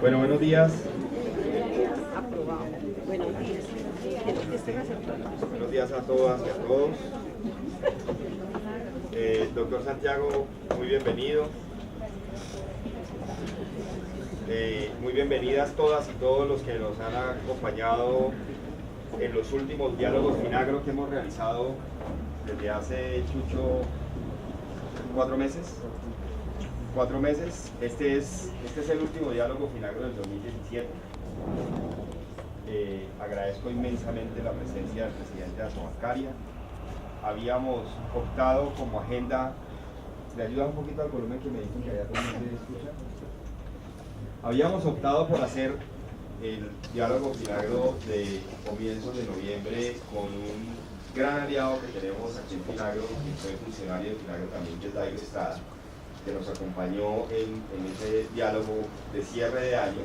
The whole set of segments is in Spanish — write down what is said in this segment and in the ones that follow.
Bueno, buenos días. Aprobado. Buenos días. Buenos días a todas y a todos. Doctor Santiago, muy bienvenido. Muy bienvenidas todas y todos los que nos han acompañado en los últimos diálogos Finagro que hemos realizado desde hace, Chucho, 4 meses. 4 meses. Este es el último diálogo Finagro del 2017. Agradezco inmensamente la presencia del presidente de Asobancaria. Habíamos optado como agenda, ¿le ayuda un poquito al volumen que me dicen que allá también se escucha? Habíamos optado por hacer el diálogo Finagro de comienzos de noviembre con un gran aliado que tenemos aquí en Finagro, que fue funcionario de Finagro también, que es David Estrada, que nos acompañó en ese diálogo de cierre de año,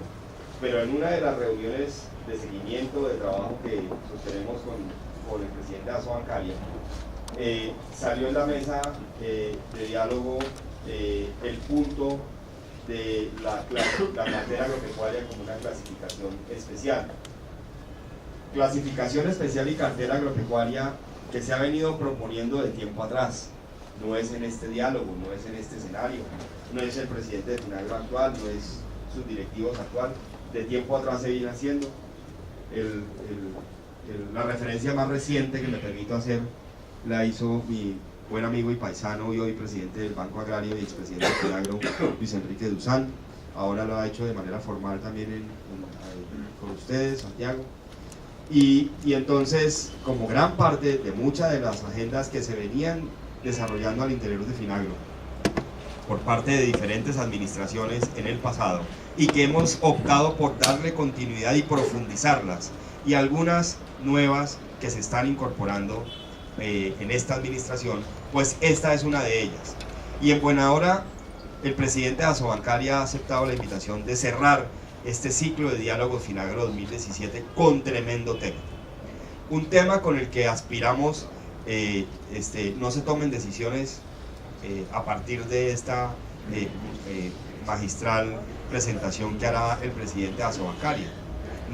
pero en una de las reuniones de seguimiento de trabajo que sostenemos con el presidente de Asobancaria, salió en la mesa de diálogo el punto de la cartera agropecuaria como una clasificación especial. Clasificación especial y cartera agropecuaria que se ha venido proponiendo de tiempo atrás. No es en este diálogo, no es en este escenario, no es el presidente de Finagro actual, no es sus directivos actual. De tiempo atrás se viene haciendo. La referencia más reciente que me permito hacer la hizo mi buen amigo y paisano y hoy presidente del Banco Agrario y expresidente de Finagro, Luis Enrique Duzán. Ahora lo ha hecho de manera formal también con ustedes, Santiago. Y entonces, como gran parte de muchas de las agendas que se venían desarrollando al interior de Finagro por parte de diferentes administraciones en el pasado y que hemos optado por darle continuidad y profundizarlas, y algunas nuevas que se están incorporando en esta administración, pues esta es una de ellas. Y en buena hora el presidente de Asobancaria ha aceptado la invitación de cerrar este ciclo de diálogo Finagro 2017 con tremendo tema. Un tema con el que aspiramos no se tomen decisiones a partir de esta magistral presentación que hará el presidente de Asobancaria.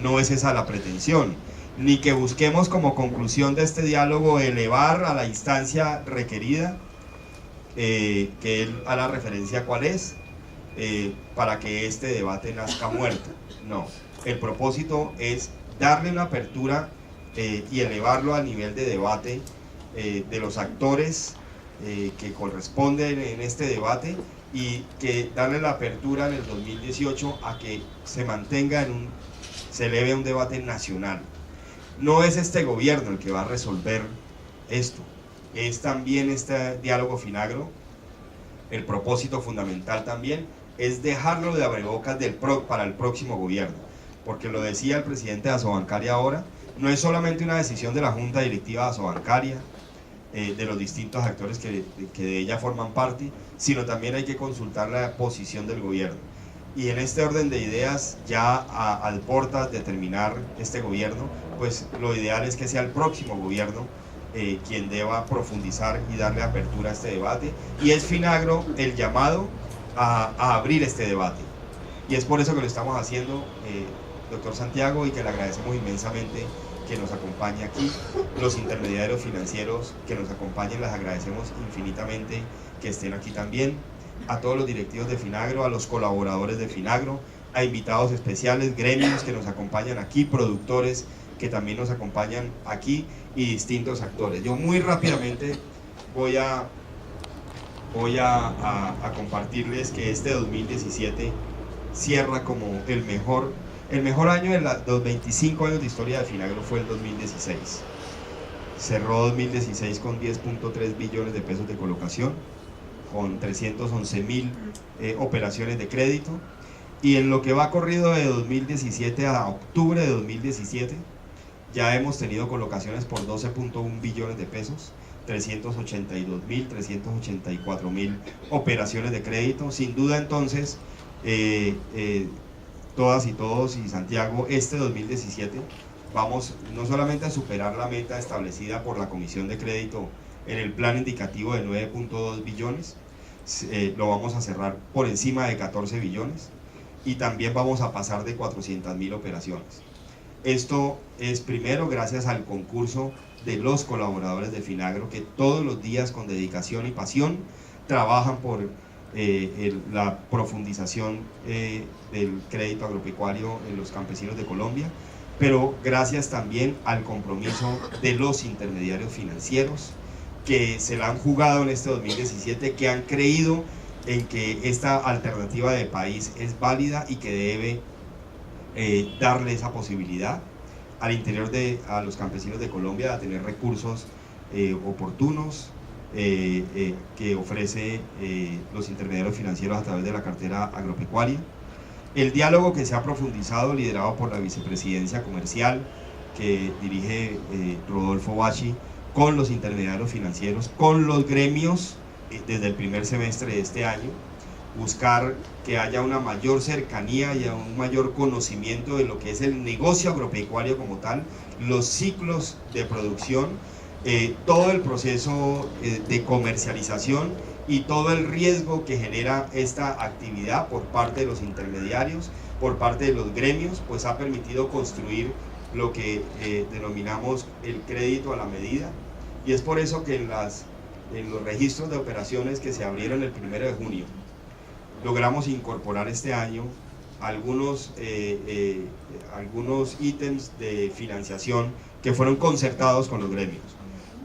No es esa la pretensión, ni que busquemos como conclusión de este diálogo elevar a la instancia requerida, que él hará referencia a cuál es, para que este debate nazca muerto. No, el propósito es darle una apertura y elevarlo a nivel de debate de los actores que corresponden en este debate, y que darle la apertura en el 2018 a que se mantenga se eleve a un debate nacional. No es este gobierno el que va a resolver esto, es también este diálogo Finagro. El propósito fundamental también es dejarlo de abrebocas para el próximo gobierno, porque lo decía el presidente de Asobancaria ahora, no es solamente una decisión de la Junta Directiva de Asobancaria, de los distintos actores que de ella forman parte, sino también hay que consultar la posición del gobierno. Y en este orden de ideas, ya a portas de terminar este gobierno, pues lo ideal es que sea el próximo gobierno quien deba profundizar y darle apertura a este debate, y es Finagro el llamado a abrir este debate, y es por eso que lo estamos haciendo, doctor Santiago, y que le agradecemos inmensamente que nos acompañe aquí. Los intermediarios financieros que nos acompañen, les agradecemos infinitamente que estén aquí también. A todos los directivos de Finagro, a los colaboradores de Finagro, a invitados especiales, gremios que nos acompañan aquí, productores que también nos acompañan aquí, y distintos actores. Yo muy rápidamente voy a compartirles que este 2017 cierra como el mejor año de los 25 años de historia de Finagro. Fue el 2016. Cerró 2016 con 10.3 billones de pesos de colocación, con 311.000 operaciones de crédito, y en lo que va corrido de 2017 a octubre de 2017 ya hemos tenido colocaciones por 12.1 billones de pesos, 382.000, 384.000 operaciones de crédito. Sin duda, entonces, todas y todos, y Santiago, este 2017 vamos no solamente a superar la meta establecida por la Comisión de Crédito en el plan indicativo de 9.2 billones, lo vamos a cerrar por encima de 14 billones, y también vamos a pasar de 400.000 operaciones. Esto es primero gracias al concurso de los colaboradores de Finagro, que todos los días con dedicación y pasión trabajan por la profundización del crédito agropecuario en los campesinos de Colombia, pero gracias también al compromiso de los intermediarios financieros que se la han jugado en este 2017, que han creído en que esta alternativa de país es válida y que debe darle esa posibilidad al interior a los campesinos de Colombia a tener recursos oportunos que ofrece los intermediarios financieros a través de la cartera agropecuaria. El diálogo que se ha profundizado, liderado por la vicepresidencia comercial que dirige Rodolfo Bacci, con los intermediarios financieros, con los gremios desde el primer semestre de este año, buscar que haya una mayor cercanía y un mayor conocimiento de lo que es el negocio agropecuario como tal, los ciclos de producción, todo el proceso de comercialización y todo el riesgo que genera esta actividad por parte de los intermediarios, por parte de los gremios, pues ha permitido construir lo que denominamos el crédito a la medida, y es por eso que en los registros de operaciones que se abrieron el 1 de junio, logramos incorporar este año algunos ítems de financiación que fueron concertados con los gremios,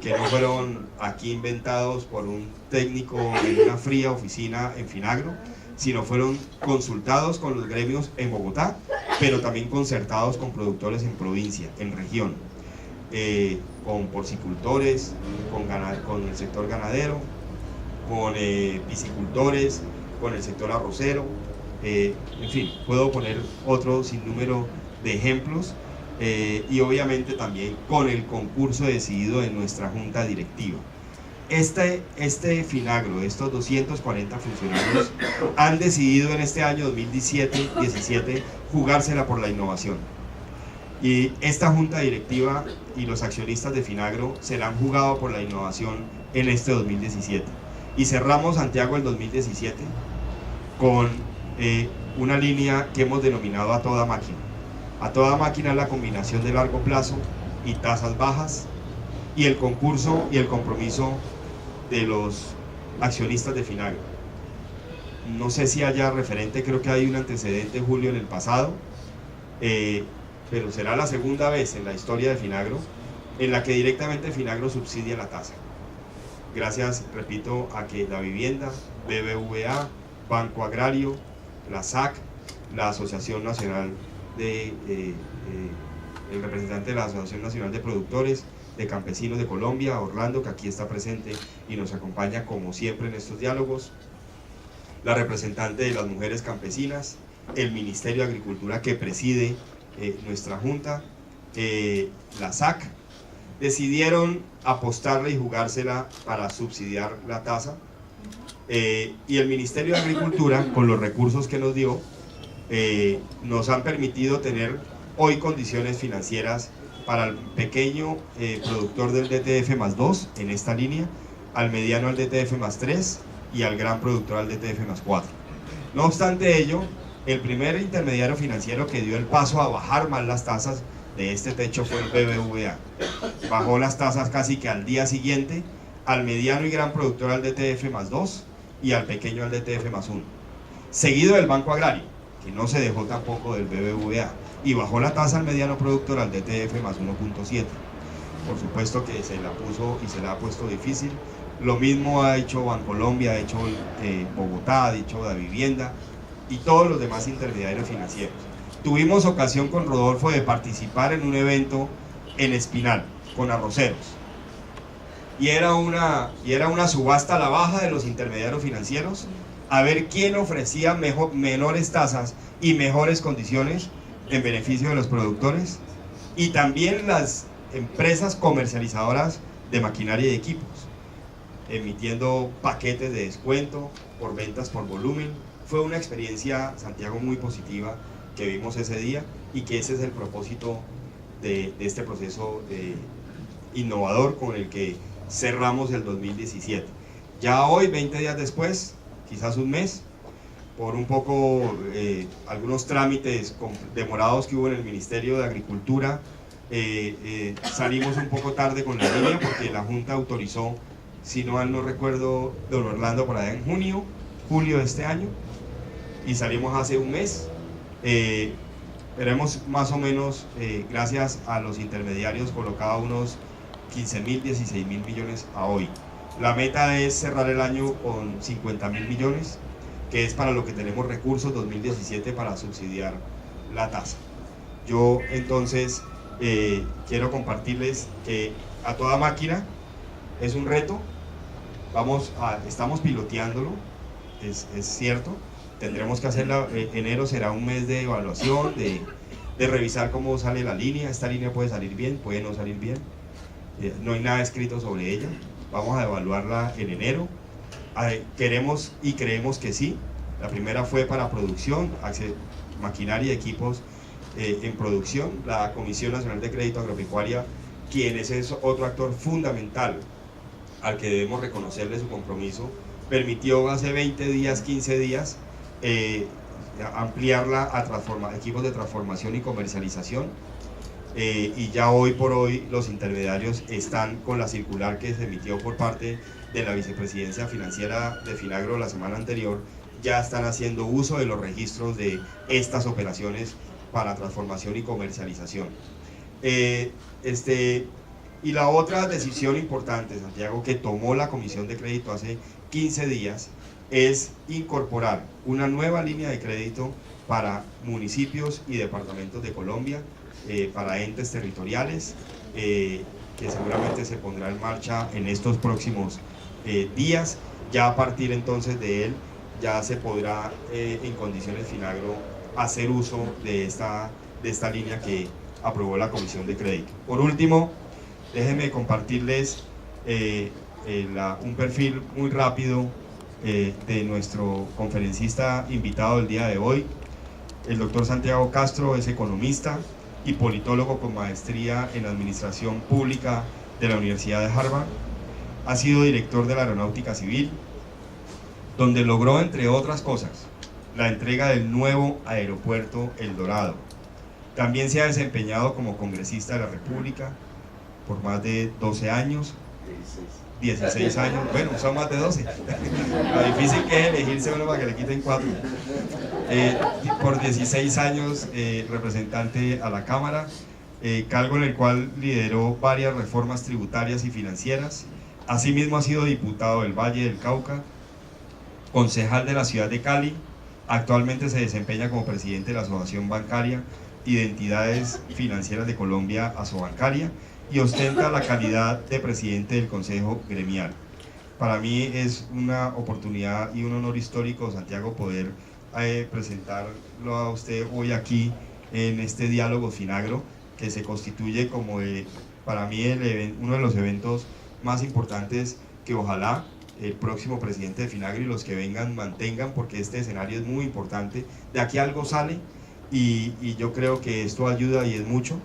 que no fueron aquí inventados por un técnico en una fría oficina en Finagro, sino fueron consultados con los gremios en Bogotá, pero también concertados con productores en provincia, en región, con porcicultores, con el sector ganadero, con piscicultores, con el sector arrocero, en fin, puedo poner otro sinnúmero de ejemplos, y obviamente también con el concurso decidido en nuestra junta directiva. Este Finagro, estos 240 funcionarios han decidido en este año 2017 jugársela por la innovación, y esta junta directiva y los accionistas de Finagro se la han jugado por la innovación en este 2017, y cerramos, Santiago, el 2017 con una línea que hemos denominado a toda máquina. A toda máquina es la combinación de largo plazo y tasas bajas, y el concurso y el compromiso de los accionistas de Finagro. No sé si haya referente, creo que hay un antecedente, Julio, en el pasado, pero será la segunda vez en la historia de Finagro en la que directamente Finagro subsidia la tasa. Gracias, repito, a que la vivienda, BBVA, Banco Agrario, la SAC, la Asociación Nacional el representante de la Asociación Nacional de Productores de Campesinos de Colombia, Orlando, que aquí está presente y nos acompaña como siempre en estos diálogos, la representante de las mujeres campesinas, el Ministerio de Agricultura que preside nuestra junta, la SAC, decidieron apostarle y jugársela para subsidiar la tasa, y el Ministerio de Agricultura, con los recursos que nos dio, nos han permitido tener hoy condiciones financieras para el pequeño productor del DTF más 2 en esta línea, al mediano al DTF más 3 y al gran productor al DTF más 4. No obstante ello, el primer intermediario financiero que dio el paso a bajar más las tasas de este techo fue el BBVA. Bajó las tasas casi que al día siguiente, al mediano y gran productor al DTF más 2 y al pequeño al DTF más 1. Seguido del Banco Agrario, que no se dejó tampoco del BBVA, y bajó la tasa al mediano productor al DTF más 1.7. Por supuesto que se la puso y se la ha puesto difícil. Lo mismo ha hecho Bancolombia, ha hecho Bogotá, ha hecho la vivienda y todos los demás intermediarios financieros. Tuvimos ocasión con Rodolfo de participar en un evento en Espinal con arroceros, y era una subasta a la baja de los intermediarios financieros a ver quién ofrecía menores tasas y mejores condiciones en beneficio de los productores, y también las empresas comercializadoras de maquinaria y equipos, emitiendo paquetes de descuento por ventas por volumen. Fue una experiencia, Santiago, muy positiva que vimos ese día, y que ese es el propósito de este proceso innovador con el que cerramos el 2017. Ya hoy, 20 días después, quizás un mes, por un poco algunos trámites demorados que hubo en el Ministerio de Agricultura, salimos un poco tarde con la línea porque la Junta autorizó, si no mal no recuerdo, don Orlando, por allá en julio de este año, y salimos hace un mes. Veremos más o menos, gracias a los intermediarios, colocado unos 15.000, 16.000 millones a hoy. La meta es cerrar el año con 50.000 millones, que es para lo que tenemos recursos 2017 para subsidiar la tasa. Yo entonces quiero compartirles que a toda máquina es un reto, estamos piloteándolo, es cierto. Tendremos que hacerla, enero será un mes de evaluación, de revisar cómo sale la línea. Esta línea puede salir bien, puede no salir bien, no hay nada escrito sobre ella. Vamos a evaluarla en enero. Queremos y creemos que sí. La primera fue para producción, maquinaria y equipos en producción. La Comisión Nacional de Crédito Agropecuaria, quien es otro actor fundamental al que debemos reconocerle su compromiso, permitió hace 20 días, 15 días, ampliarla a equipos de transformación y comercialización, y ya hoy por hoy los intermediarios están con la circular que se emitió por parte de la vicepresidencia financiera de Finagro la semana anterior. Ya están haciendo uso de los registros de estas operaciones para transformación y comercialización. Y la otra decisión importante, Santiago, que tomó la Comisión de Crédito hace 15 días, es incorporar una nueva línea de crédito para municipios y departamentos de Colombia, para entes territoriales, que seguramente se pondrá en marcha en estos próximos días. Ya a partir entonces de él, ya se podrá en condiciones Finagro hacer uso de esta línea que aprobó la Comisión de Crédito. Por último, déjenme compartirles un perfil muy rápido de nuestro conferencista invitado del día de hoy. El doctor Santiago Castro es economista y politólogo con maestría en Administración Pública de la Universidad de Harvard. Ha sido director de la Aeronáutica Civil, donde logró, entre otras cosas, la entrega del nuevo aeropuerto El Dorado. También se ha desempeñado como congresista de la República por más de 12 años. 16 años, bueno, son más de 12. Lo difícil que es elegirse uno para que le quiten 4. Por 16 años representante a la Cámara, cargo en el cual lideró varias reformas tributarias y financieras. Asimismo ha sido diputado del Valle del Cauca, concejal de la ciudad de Cali. Actualmente se desempeña como presidente de la Asociación Bancaria y de Entidades Financieras de Colombia, Asobancaria, y ostenta la calidad de presidente del Consejo Gremial. Para mí es una oportunidad y un honor histórico, Santiago, poder presentarlo a usted hoy aquí en este diálogo Finagro, que se constituye como para mí uno de los eventos más importantes que ojalá el próximo presidente de Finagro y los que vengan mantengan, porque este escenario es muy importante. De aquí algo sale y yo creo que esto ayuda, y es mucho.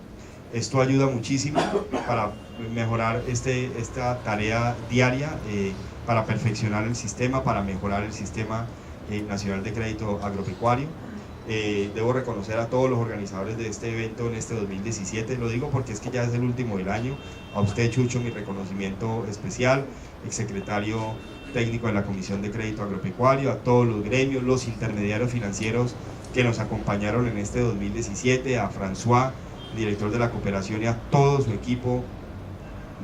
Esto ayuda muchísimo para mejorar esta tarea diaria, para perfeccionar el sistema, para mejorar el sistema nacional de crédito agropecuario. Debo reconocer a todos los organizadores de este evento en este 2017, lo digo porque es que ya es el último del año. A usted, Chucho, mi reconocimiento especial, exsecretario técnico de la Comisión de Crédito Agropecuario, a todos los gremios, los intermediarios financieros que nos acompañaron en este 2017, a François, director de la cooperación, y a todo su equipo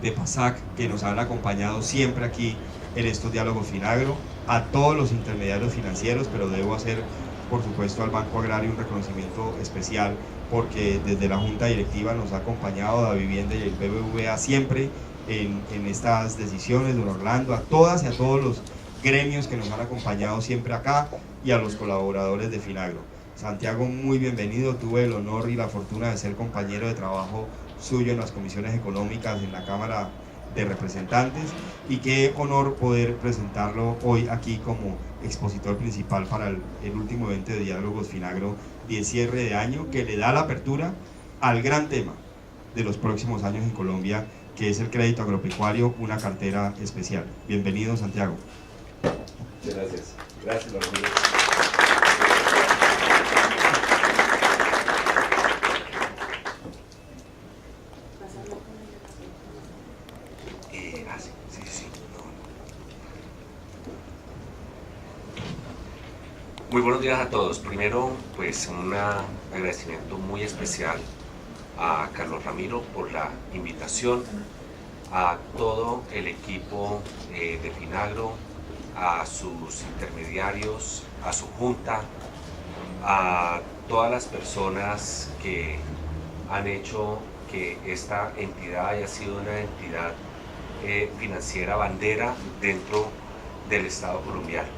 de PASAC que nos han acompañado siempre aquí en estos diálogos Finagro, a todos los intermediarios financieros, pero debo hacer por supuesto al Banco Agrario un reconocimiento especial, porque desde la Junta Directiva nos ha acompañado, a Vivienda y el BBVA siempre en estas decisiones, don Orlando, a todas y a todos los gremios que nos han acompañado siempre acá, y a los colaboradores de Finagro. Santiago, muy bienvenido. Tuve el honor y la fortuna de ser compañero de trabajo suyo en las comisiones económicas en la Cámara de Representantes, y qué honor poder presentarlo hoy aquí como expositor principal para el último evento de Diálogos Finagro de cierre de año, que le da la apertura al gran tema de los próximos años en Colombia, que es el crédito agropecuario, una cartera especial. Bienvenido, Santiago. Muchas gracias. Gracias, Ramiro. buenos días a todos. Primero, pues un agradecimiento muy especial a Carlos Ramiro por la invitación, a todo el equipo de Finagro, a sus intermediarios, a su junta, a todas las personas que han hecho que esta entidad haya sido una entidad financiera bandera dentro del Estado colombiano.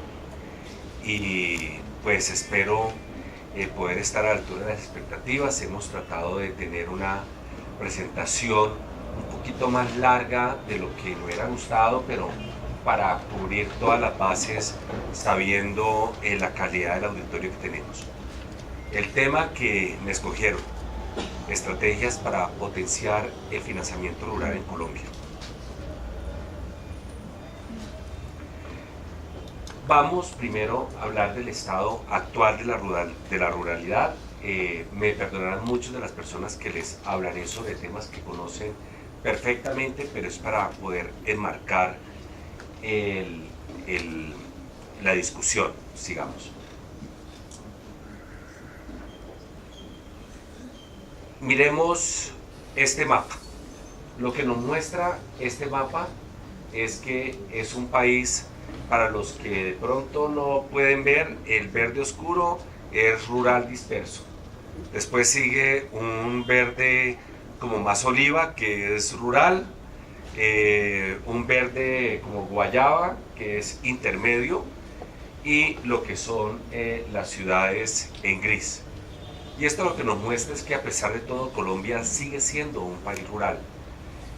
Y pues espero poder estar a la altura de las expectativas. Hemos tratado de tener una presentación un poquito más larga de lo que me hubiera gustado, pero para cubrir todas las bases sabiendo la calidad del auditorio que tenemos. El tema que me escogieron, estrategias para potenciar el financiamiento rural en Colombia. Vamos primero a hablar del estado actual de la ruralidad. Me perdonarán muchas de las personas que les hablaré sobre temas que conocen perfectamente, pero es para poder enmarcar la discusión, sigamos. Miremos este mapa. Lo que nos muestra este mapa es que es un país, para los que de pronto no pueden ver, el verde oscuro es rural disperso. Después sigue un verde como más oliva, que es rural, un verde como guayaba, que es intermedio, y lo que son las ciudades en gris. Y esto lo que nos muestra es que a pesar de todo, Colombia sigue siendo un país rural.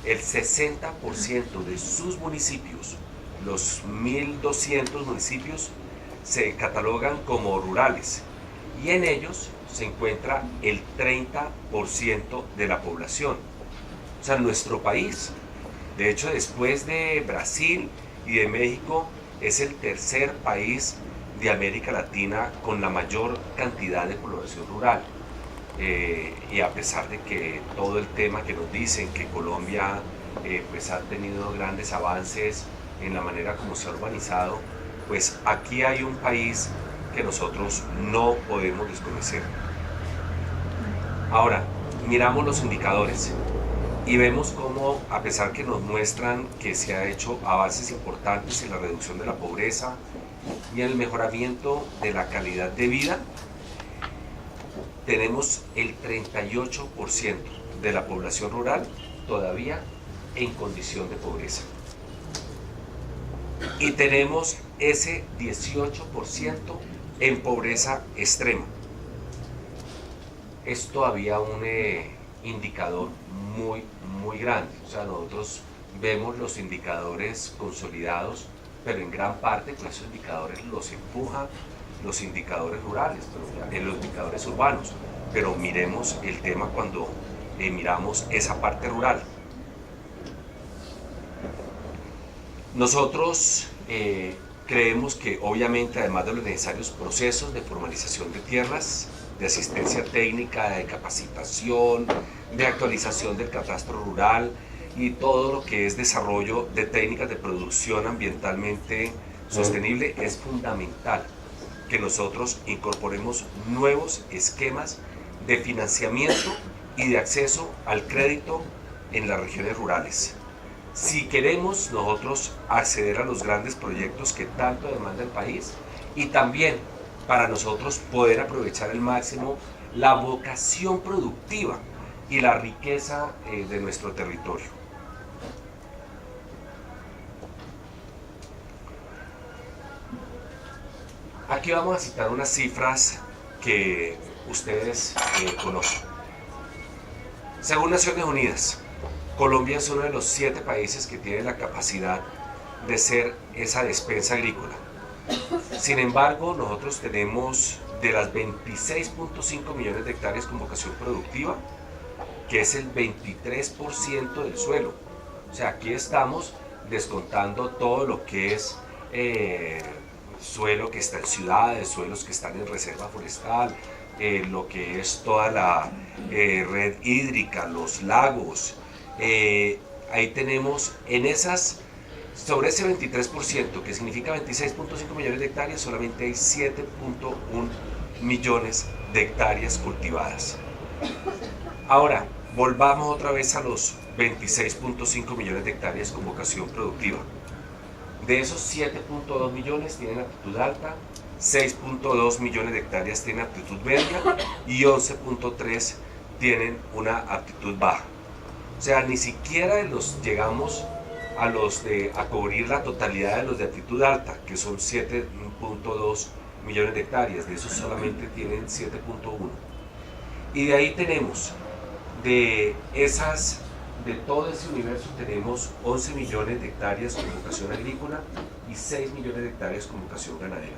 El 60% de sus municipios, los 1.200 municipios, se catalogan como rurales, y en ellos se encuentra el 30% de la población. O sea, nuestro país, de hecho, después de Brasil y de México, es el tercer país de América Latina con la mayor cantidad de población rural. Y a pesar de que todo el tema que nos dicen que Colombia pues ha tenido grandes avances en la manera como se ha urbanizado, pues aquí hay un país que nosotros no podemos desconocer. Ahora, miramos los indicadores y vemos cómo, a pesar que nos muestran que se ha hecho avances importantes en la reducción de la pobreza y en el mejoramiento de la calidad de vida, tenemos el 38% de la población rural todavía en condición de pobreza. Y tenemos ese 18% en pobreza extrema. Es todavía un indicador muy grande. O sea, nosotros vemos los indicadores consolidados, pero en gran parte pues, esos indicadores los empujan los indicadores rurales, los indicadores urbanos. Pero miremos el tema cuando miramos esa parte rural. Nosotros creemos que obviamente, además de los necesarios procesos de formalización de tierras, de asistencia técnica, de capacitación, de actualización del catastro rural y todo lo que es desarrollo de técnicas de producción ambientalmente sostenible, es fundamental que nosotros incorporemos nuevos esquemas de financiamiento y de acceso al crédito en las regiones rurales. Si queremos nosotros acceder a los grandes proyectos que tanto demanda el país, y también para nosotros poder aprovechar al máximo la vocación productiva y la riqueza de nuestro territorio. Aquí vamos a citar unas cifras que ustedes conocen. Según Naciones Unidas, Colombia es uno de los 7 países que tiene la capacidad de ser esa despensa agrícola. Sin embargo, nosotros tenemos de las 26.5 millones de hectáreas con vocación productiva, que es el 23% del suelo. O sea, aquí estamos descontando todo lo que es suelo que está en ciudades, suelos que están en reserva forestal, lo que es toda la red hídrica, los lagos. Ahí tenemos en esas Sobre ese 23%, que significa 26.5 millones de hectáreas, solamente hay 7.1 millones de hectáreas cultivadas. Ahora, volvamos otra vez a los 26.5 millones de hectáreas con vocación productiva. De esos 7.2 millones tienen aptitud alta, 6.2 millones de hectáreas tienen aptitud media y 11.3 tienen una aptitud baja. O sea, ni siquiera llegamos a cubrir la totalidad de los de aptitud alta, que son 7.2 millones de hectáreas, de esos solamente tienen 7.1. Y de ahí tenemos, de todo ese universo tenemos 11 millones de hectáreas con vocación agrícola y 6 millones de hectáreas con vocación ganadera.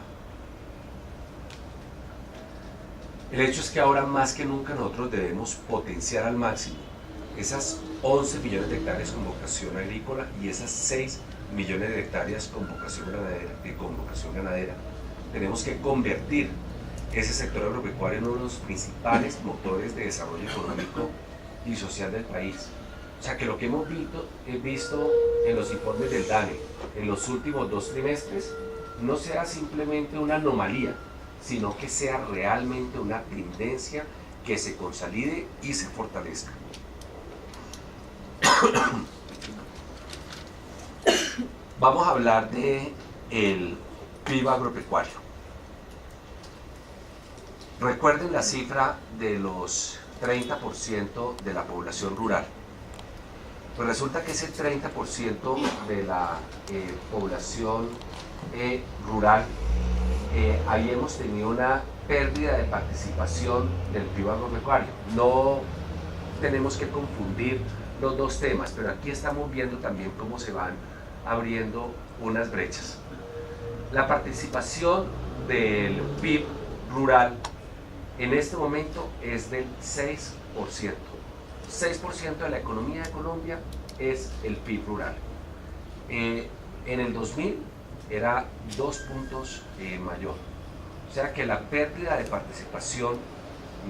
El hecho es que ahora más que nunca nosotros debemos potenciar al máximo esas 11 millones de hectáreas con vocación agrícola y esas 6 millones de hectáreas con vocación ganadera. Tenemos que convertir ese sector agropecuario en uno de los principales motores de desarrollo económico y social del país. O sea, que lo que hemos visto en los informes del DANE en los últimos 2 trimestres no sea simplemente una anomalía, sino que sea realmente una tendencia que se consolide y se fortalezca. Vamos a hablar de el PIB agropecuario. Recuerden la cifra de los 30% de la población rural. Pues resulta que ese 30% de la población rural, ahí hemos tenido una pérdida de participación del PIB agropecuario. No tenemos que confundir los dos temas, pero aquí estamos viendo también cómo se van abriendo unas brechas. La participación del PIB rural en este momento es del 6%. 6% de la economía de Colombia es el PIB rural. En el 2000 era 2 puntos mayor. O sea que la pérdida de participación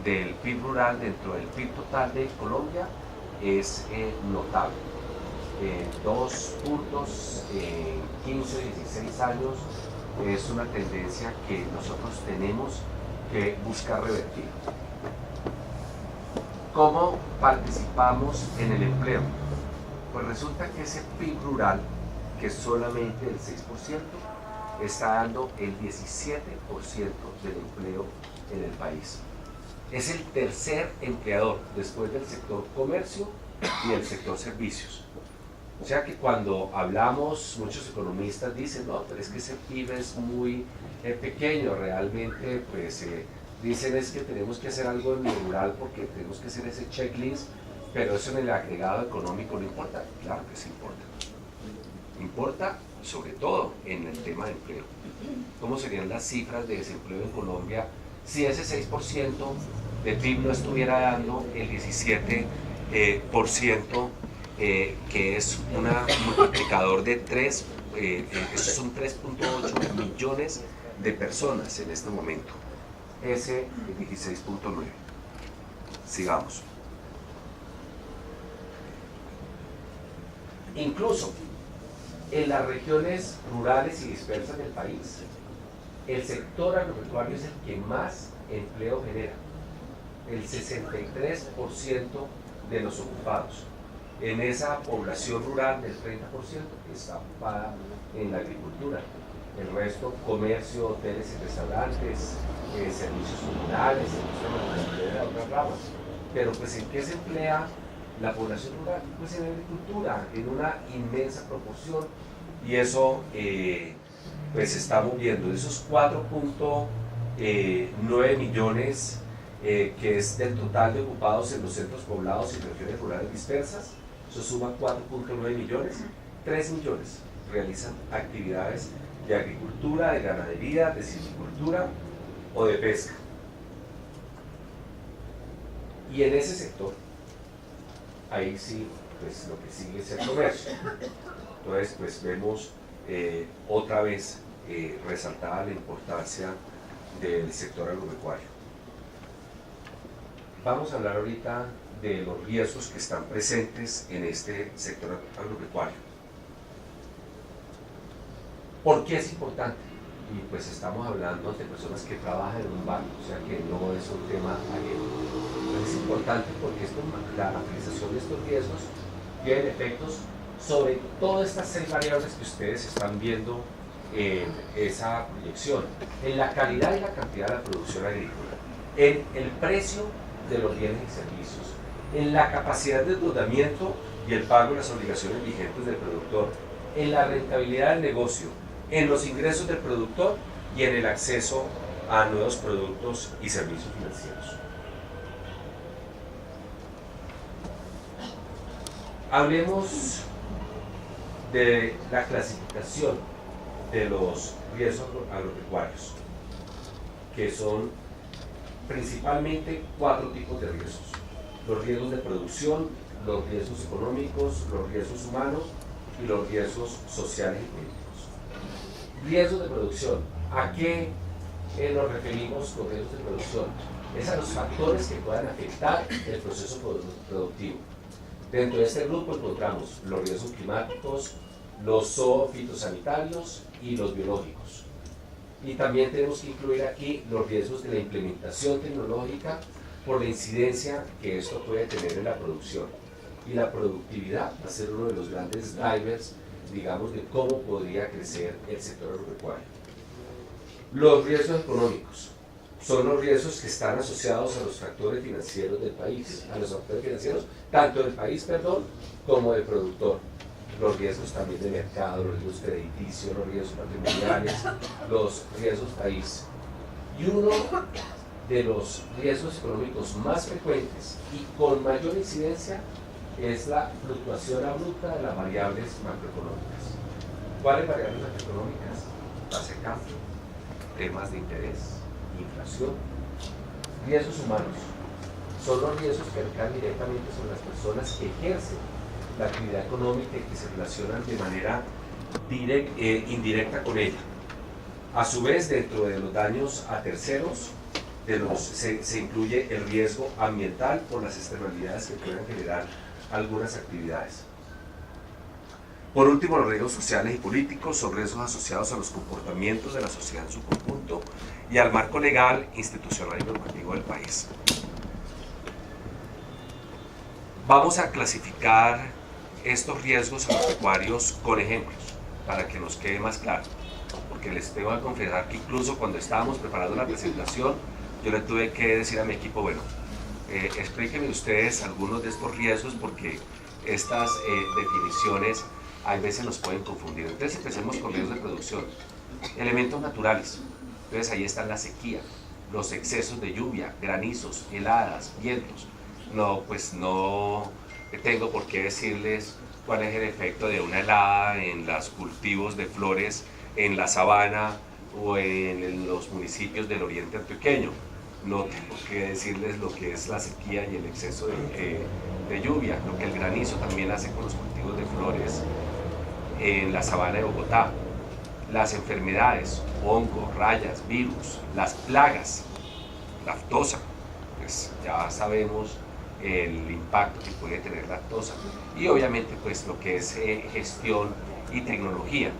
del PIB rural dentro del PIB total de Colombia es notable. 2 puntos en 15, 16 años es una tendencia que nosotros tenemos que buscar revertir. ¿Cómo participamos en el empleo? Pues resulta que ese PIB rural, que es solamente el 6%, está dando el 17% del empleo en el país. Es el tercer empleador después del sector comercio y el sector servicios. O sea que cuando hablamos, muchos economistas dicen, no, pero es que ese PIB es muy pequeño, realmente pues dicen es que tenemos que hacer algo en lo rural porque tenemos que hacer ese checklist, pero eso en el agregado económico no importa. Claro que sí importa. Importa sobre todo en el tema de empleo. ¿Cómo serían las cifras de desempleo en Colombia si ese 6% de PIB no estuviera dando el 17%, que es un multiplicador de 3, estos son 3.8 millones de personas en este momento? Ese 16.9. Sigamos. Incluso en las regiones rurales y dispersas del país, el sector agropecuario es el que más empleo genera. El 63% de los ocupados en esa población rural del 30% que está ocupada en la agricultura. El resto, comercio, hoteles y restaurantes, servicios comunales, industria de otras ramas. Pero pues ¿en qué se emplea la población rural? Pues en agricultura, en una inmensa proporción. Y eso pues estamos viendo, de esos 4.9 millones que es del total de ocupados en los centros poblados y regiones rurales dispersas, eso suma 4.9 millones, 3 millones realizan actividades de agricultura, de ganadería, de silvicultura o de pesca. Y en ese sector, ahí sí, pues lo que sigue es el comercio. Entonces, pues vemos otra vez resaltada la importancia del sector agropecuario. Vamos a hablar ahorita de los riesgos que están presentes en este sector agropecuario. ¿Por qué es importante? Y pues estamos hablando de personas que trabajan en un banco, o sea que no es un tema ajeno. Pero es importante porque la utilización de estos riesgos tiene efectos sobre todas estas 6 variables que ustedes están viendo en esa proyección, en la calidad y la cantidad de la producción agrícola, en el precio de los bienes y servicios, en la capacidad de endeudamiento y el pago de las obligaciones vigentes del productor, en la rentabilidad del negocio, en los ingresos del productor y en el acceso a nuevos productos y servicios financieros. Hablemos de la clasificación de los riesgos agropecuarios, que son principalmente 4 tipos de riesgos: los riesgos de producción, los riesgos económicos, los riesgos humanos y los riesgos sociales y políticos. Riesgos de producción. ¿A qué nos referimos con riesgos de producción? Es a los factores que puedan afectar el proceso productivo. Dentro de este grupo encontramos los riesgos climáticos, los zoofitosanitarios y los biológicos. Y también tenemos que incluir aquí los riesgos de la implementación tecnológica por la incidencia que esto puede tener en la producción. Y la productividad va a ser uno de los grandes drivers, digamos, de cómo podría crecer el sector agropecuario. Los riesgos económicos son los riesgos que están asociados a los factores financieros del país, a los factores financieros tanto del país, como del productor. Los riesgos también de mercado, los riesgos crediticios, los riesgos patrimoniales, los riesgos país. Y uno de los riesgos económicos más frecuentes y con mayor incidencia es la fluctuación abrupta de las variables macroeconómicas. ¿Cuáles variables macroeconómicas? Tasa de cambio, temas de interés, inflación. Riesgos humanos son los riesgos que recaen directamente sobre las personas que ejercen la actividad económica y que se relacionan de manera indirecta con ella. A su vez, dentro de los daños a terceros, se incluye el riesgo ambiental por las externalidades que puedan generar algunas actividades. Por último, los riesgos sociales y políticos son riesgos asociados a los comportamientos de la sociedad en su conjunto y al marco legal, institucional y normativo del país. Vamos a clasificar estos riesgos agropecuarios con ejemplos para que nos quede más claro, porque les tengo que confesar que incluso cuando estábamos preparando la presentación yo le tuve que decir a mi equipo, bueno, explíquenme ustedes algunos de estos riesgos porque estas definiciones a veces nos pueden confundir. Entonces empecemos con riesgos de producción. Elementos naturales. Entonces ahí está la sequía, los excesos de lluvia, granizos, heladas, vientos. No, pues no tengo por qué decirles cuál es el efecto de una helada en los cultivos de flores en la sabana o en los municipios del oriente antioqueño. No tengo que decirles lo que es la sequía y el exceso de lluvia, lo que el granizo también hace con los cultivos de flores en la sabana de Bogotá. Las enfermedades, hongos, rayas, virus, las plagas, lactosa, pues ya sabemos el impacto que puede tener lactosa, y obviamente pues lo que es gestión y tecnología,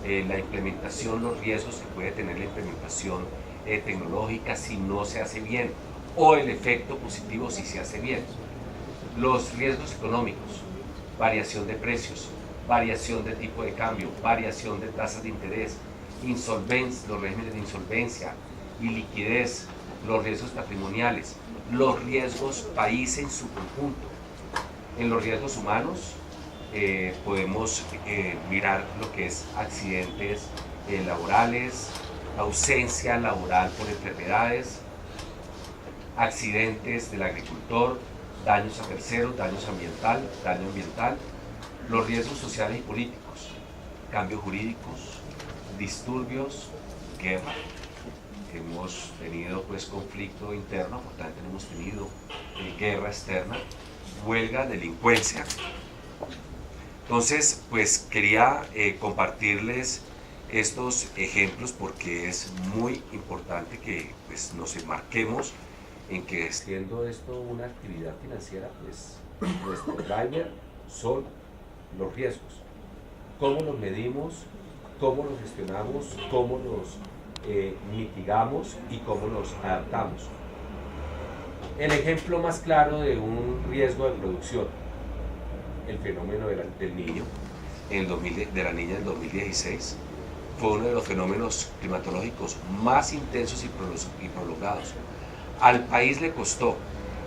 la implementación, los riesgos que puede tener la implementación tecnológica si no se hace bien, o el efecto positivo si se hace bien. Los riesgos económicos, variación de precios, variación de tipo de cambio, variación de tasas de interés, insolvencia, los regímenes de insolvencia y liquidez, los riesgos patrimoniales, los riesgos país en su conjunto. En los riesgos humanos podemos mirar lo que es accidentes laborales, ausencia laboral por enfermedades, accidentes del agricultor, daños a terceros, daño ambiental, los riesgos sociales y políticos, cambios jurídicos, disturbios, guerra. Hemos tenido pues conflicto interno, por tanto hemos tenido guerra externa, huelga, delincuencia. Entonces pues quería compartirles estos ejemplos porque es muy importante que pues nos enmarquemos en que siendo esto una actividad financiera, pues nuestro driver son los riesgos. ¿Cómo los medimos cómo los gestionamos, cómo los mitigamos y cómo nos adaptamos. El ejemplo más claro de un riesgo de producción, el fenómeno del niño, de la niña en 2016, fue uno de los fenómenos climatológicos más intensos y prolongados. Al país le costó,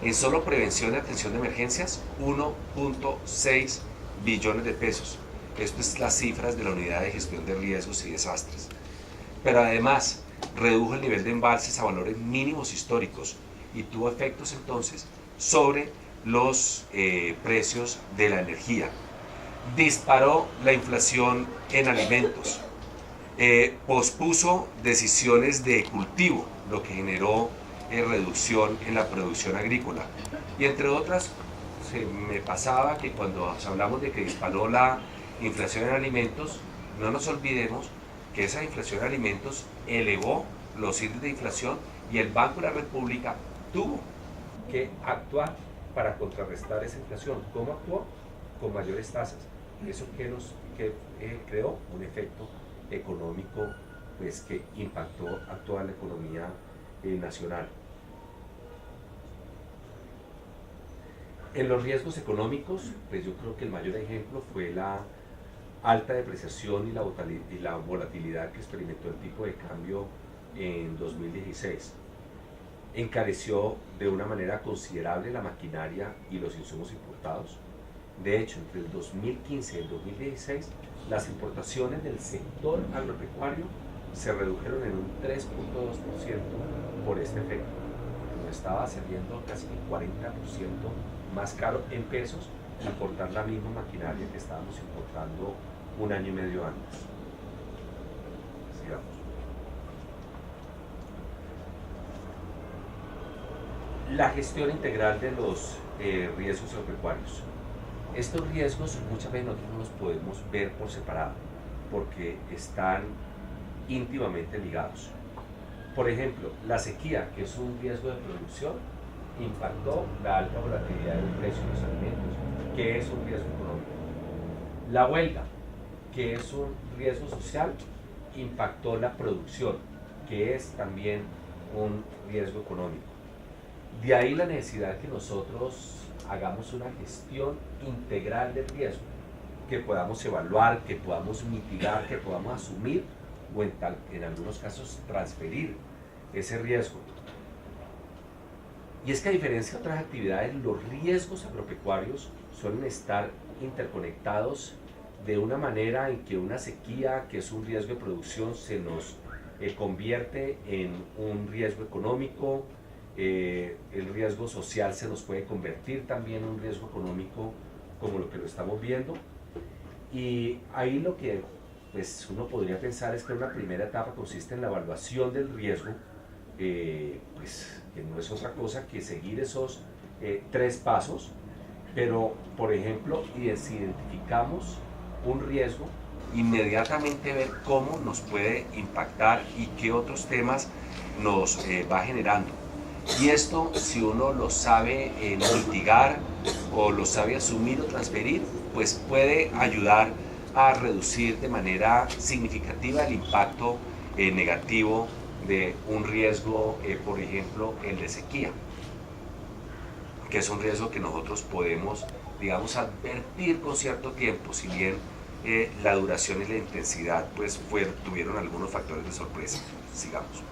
en solo prevención y atención de emergencias, 1.6 billones de pesos. Esto es las cifras de la Unidad de Gestión de Riesgos y Desastres. Pero además, redujo el nivel de embalses a valores mínimos históricos y tuvo efectos entonces sobre los precios de la energía. Disparó la inflación en alimentos. Pospuso decisiones de cultivo, lo que generó reducción en la producción agrícola. Y entre otras, me pasaba que cuando hablamos de que disparó la inflación en alimentos, no nos olvidemos que esa inflación en alimentos elevó los índices de inflación y el Banco de la República tuvo que actuar para contrarrestar esa inflación. ¿Cómo actuó? Con mayores tasas. Eso que creó un efecto económico pues, que impactó a toda la economía nacional. En los riesgos económicos, pues yo creo que el mayor ejemplo fue la alta depreciación y la volatilidad que experimentó el tipo de cambio en 2016. Encareció de una manera considerable la maquinaria y los insumos importados. De hecho, entre el 2015 y el 2016, las importaciones del sector agropecuario se redujeron en un 3.2% por este efecto. Nos estaba saliendo casi un 40% más caro en pesos importar la misma maquinaria que estábamos importando un año y medio antes. Sigamos. La gestión integral de los riesgos agropecuarios. Estos riesgos muchas veces nosotros no los podemos ver por separado porque están íntimamente ligados. Por ejemplo, la sequía, que es un riesgo de producción, impactó la alta volatilidad del precio de los alimentos, que es un riesgo económico. La huelga, que es un riesgo social, impactó la producción, que es también un riesgo económico. De ahí la necesidad que nosotros hagamos una gestión integral del riesgo, que podamos evaluar, que podamos mitigar, que podamos asumir o en algunos casos transferir ese riesgo. Y es que a diferencia de otras actividades, los riesgos agropecuarios suelen estar interconectados de una manera en que una sequía, que es un riesgo de producción, se nos convierte en un riesgo económico. El riesgo social se nos puede convertir también en un riesgo económico, como lo que lo estamos viendo. Y ahí lo que pues, uno podría pensar es que una primera etapa consiste en la evaluación del riesgo, pues, que no es otra cosa que seguir esos 3 pasos, pero por ejemplo, si identificamos un riesgo, inmediatamente ver cómo nos puede impactar y qué otros temas nos va generando. Y esto, si uno lo sabe mitigar o lo sabe asumir o transferir, pues puede ayudar a reducir de manera significativa el impacto negativo de un riesgo, por ejemplo, el de sequía, que es un riesgo que nosotros podemos, digamos, advertir con cierto tiempo, si bien la duración y la intensidad pues, tuvieron algunos factores de sorpresa. Sigamos.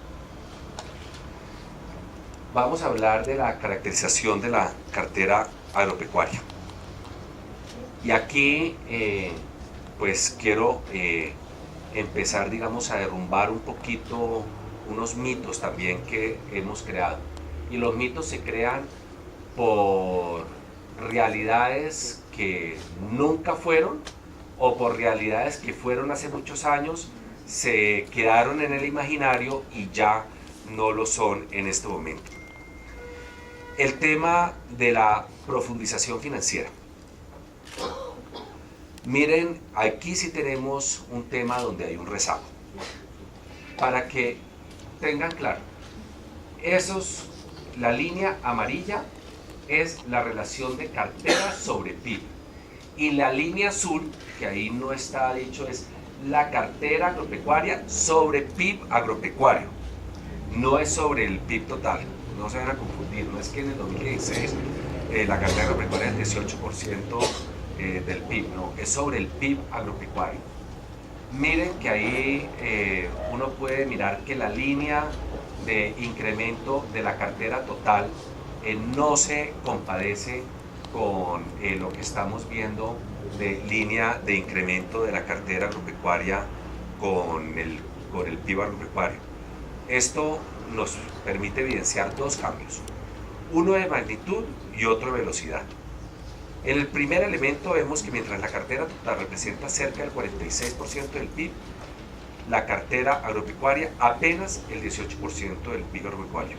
Vamos a hablar de la caracterización de la cartera agropecuaria. Y aquí, pues quiero empezar, digamos, a derrumbar un poquito unos mitos también que hemos creado. Y los mitos se crean por realidades que nunca fueron o por realidades que fueron hace muchos años, se quedaron en el imaginario y ya no lo son en este momento. El tema de la profundización financiera. Miren, aquí sí tenemos un tema donde hay un rezago. Para que tengan claro, la línea amarilla es la relación de cartera sobre PIB. Y la línea azul, que ahí no está dicho, es la cartera agropecuaria sobre PIB agropecuario, no es sobre el PIB total, no se van a confundir, no es que en el 2016 la cartera agropecuaria es 18% del PIB, no, es sobre el PIB agropecuario. Miren que ahí uno puede mirar que la línea de incremento de la cartera total no se compadece con lo que estamos viendo de línea de incremento de la cartera agropecuaria con el PIB agropecuario. Esto nos permite evidenciar dos cambios, uno de magnitud y otro de velocidad. En el primer elemento vemos que mientras la cartera total representa cerca del 46% del PIB, la cartera agropecuaria apenas el 18% del PIB agropecuario.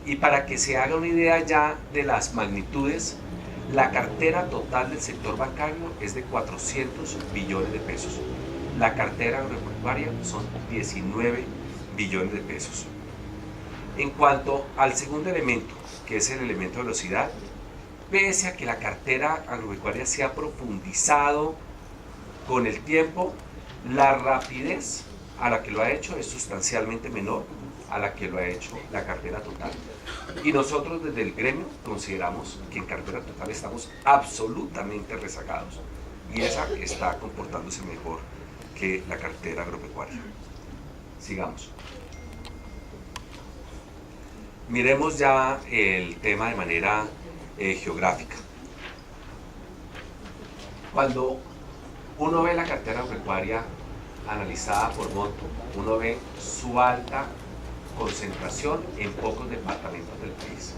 Y para que se haga una idea ya de las magnitudes, la cartera total del sector bancario es de 400 billones de pesos. La cartera agropecuaria son 19 billones de pesos. En cuanto al segundo elemento, que es el elemento de velocidad, pese a que la cartera agropecuaria se ha profundizado con el tiempo, la rapidez a la que lo ha hecho es sustancialmente menor a la que lo ha hecho la cartera total. Y nosotros desde el gremio consideramos que en cartera total estamos absolutamente rezagados y esa está comportándose mejor que la cartera agropecuaria. Sigamos. Miremos ya el tema de manera geográfica. Cuando uno ve la cartera agropecuaria analizada por monto, uno ve su alta concentración en pocos departamentos del país.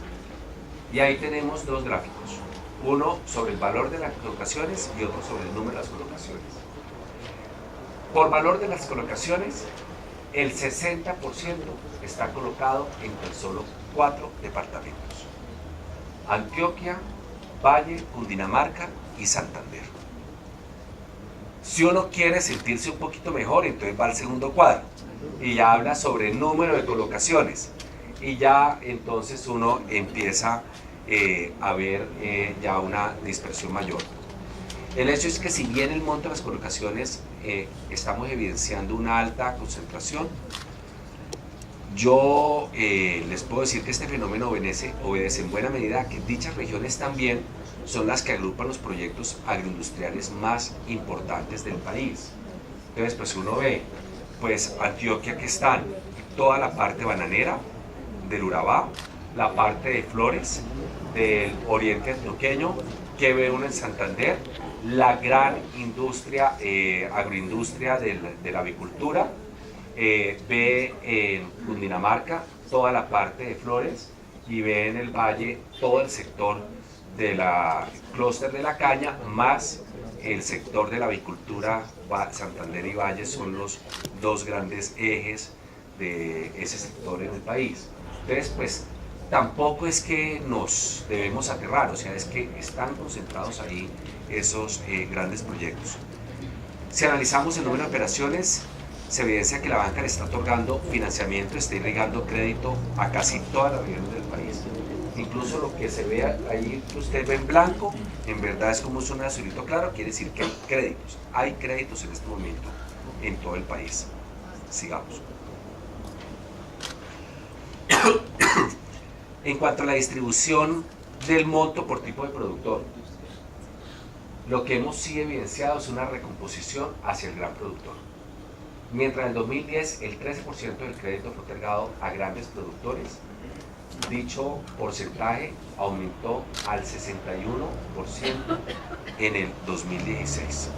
Y ahí tenemos dos gráficos, uno sobre el valor de las colocaciones y otro sobre el número de las colocaciones. Por valor de las colocaciones, el 60% está colocado en tan solo 4 departamentos: Antioquia, Valle, Cundinamarca y Santander. Si uno quiere sentirse un poquito mejor, entonces va al segundo cuadro y ya habla sobre el número de colocaciones y ya entonces uno empieza a ver ya una dispersión mayor. El hecho es que si bien el monto de las colocaciones estamos evidenciando una alta concentración, yo les puedo decir que este fenómeno obedece en buena medida a que dichas regiones también son las que agrupan los proyectos agroindustriales más importantes del país. Entonces, pues uno ve, pues Antioquia, que están toda la parte bananera del Urabá, la parte de flores del oriente antioqueño, que ve uno en Santander, la gran industria, agroindustria de la avicultura, ve en Cundinamarca toda la parte de flores y ve en el valle todo el sector de la clúster de la caña, más el sector de la avicultura. Santander y Valle son los dos grandes ejes de ese sector en el país. Entonces, pues tampoco es que nos debemos aterrar, o sea, es que están concentrados ahí esos grandes proyectos. Si analizamos el número de operaciones, se evidencia que la banca le está otorgando financiamiento, está irrigando crédito a casi todas las regiones del país. Incluso lo que se ve ahí, que usted ve en blanco, en verdad es como un azulito claro, quiere decir que hay créditos en este momento en todo el país. Sigamos. En cuanto a la distribución del monto por tipo de productor, lo que hemos sí evidenciado es una recomposición hacia el gran productor. Mientras en el 2010 el 13% del crédito fue otorgado a grandes productores, dicho porcentaje aumentó al 61% en el 2016.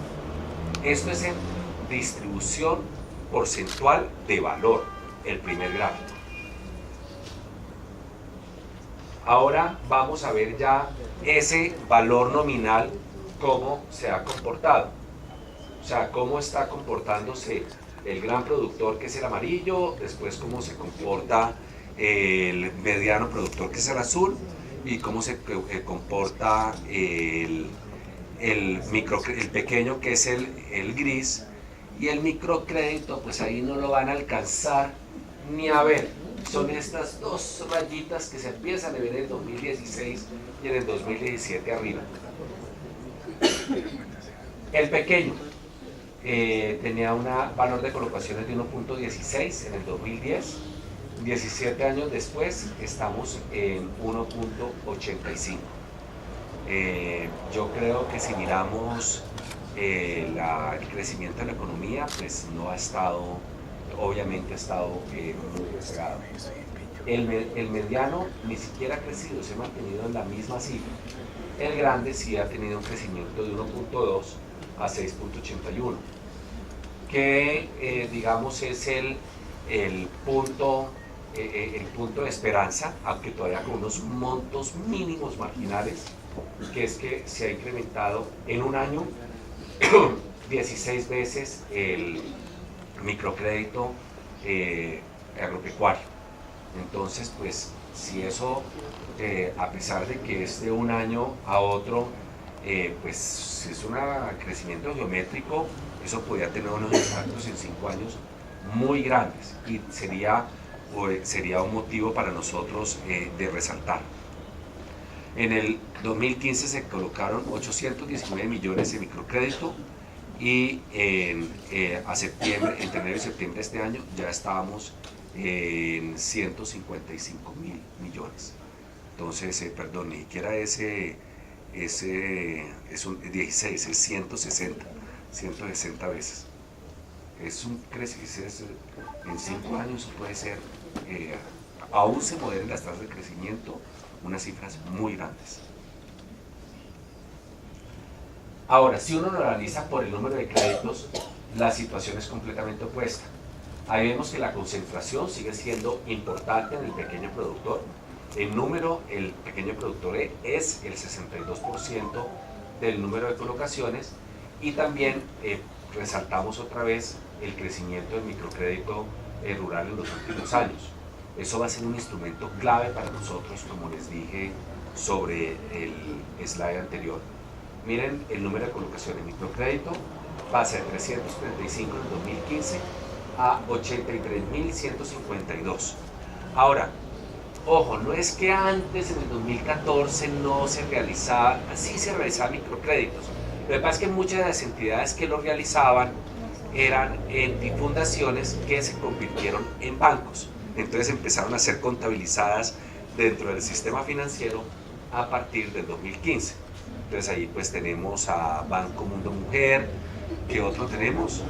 Esto es en distribución porcentual de valor, el primer gráfico. Ahora vamos a ver ya ese valor nominal, cómo se ha comportado. O sea, cómo está comportándose el gran productor, que es el amarillo, después cómo se comporta el mediano productor, que es el azul, y cómo se comporta el pequeño, que es el gris, y el microcrédito, pues ahí no lo van a alcanzar ni a ver. Son estas dos rayitas que se empiezan a ver en el 2016 y en el 2017 arriba. El pequeño, tenía un valor de colocaciones de 1.16 en el 2010. 17 años después estamos en 1.85. Yo creo que si miramos el crecimiento de la economía, pues no ha estado, obviamente ha estado muy despegado. El mediano ni siquiera ha crecido, se ha mantenido en la misma cifra. El grande sí ha tenido un crecimiento de 1.2 a 6.81, que digamos es el punto de esperanza, aunque todavía con unos montos mínimos marginales, que es que se ha incrementado en un año 16 veces el microcrédito agropecuario. Entonces, pues, si eso, a pesar de que es de un año a otro, pues es un crecimiento geométrico, eso podría tener unos impactos en 5 años muy grandes y sería un motivo para nosotros de resaltar. En el 2015 se colocaron 819 millones de microcrédito y entre enero y septiembre de este año ya estábamos en 155 mil millones. Entonces, perdón, ni siquiera ese es un 16, es 160 veces. Es un crecimiento, en 5 años puede ser, aún se moderan las tasas de crecimiento, unas cifras muy grandes. Ahora, si uno lo analiza por el número de créditos, la situación es completamente opuesta. Ahí vemos que la concentración sigue siendo importante en el pequeño productor. En número, el pequeño productor es el 62% del número de colocaciones, y también resaltamos otra vez el crecimiento del microcrédito rural en los últimos años. Eso va a ser un instrumento clave para nosotros, como les dije sobre el slide anterior. Miren el número de colocaciones de microcrédito, pasa de 335 en el 2015 a 83.152. Ahora, ojo, no es que antes, en el 2014, no se realizaba, sí se realizaban microcréditos. Lo que pasa es que muchas de las entidades que lo realizaban eran fundaciones que se convirtieron en bancos. Entonces empezaron a ser contabilizadas dentro del sistema financiero a partir del 2015. Entonces ahí pues tenemos a Banco Mundo Mujer, ¿qué otro tenemos?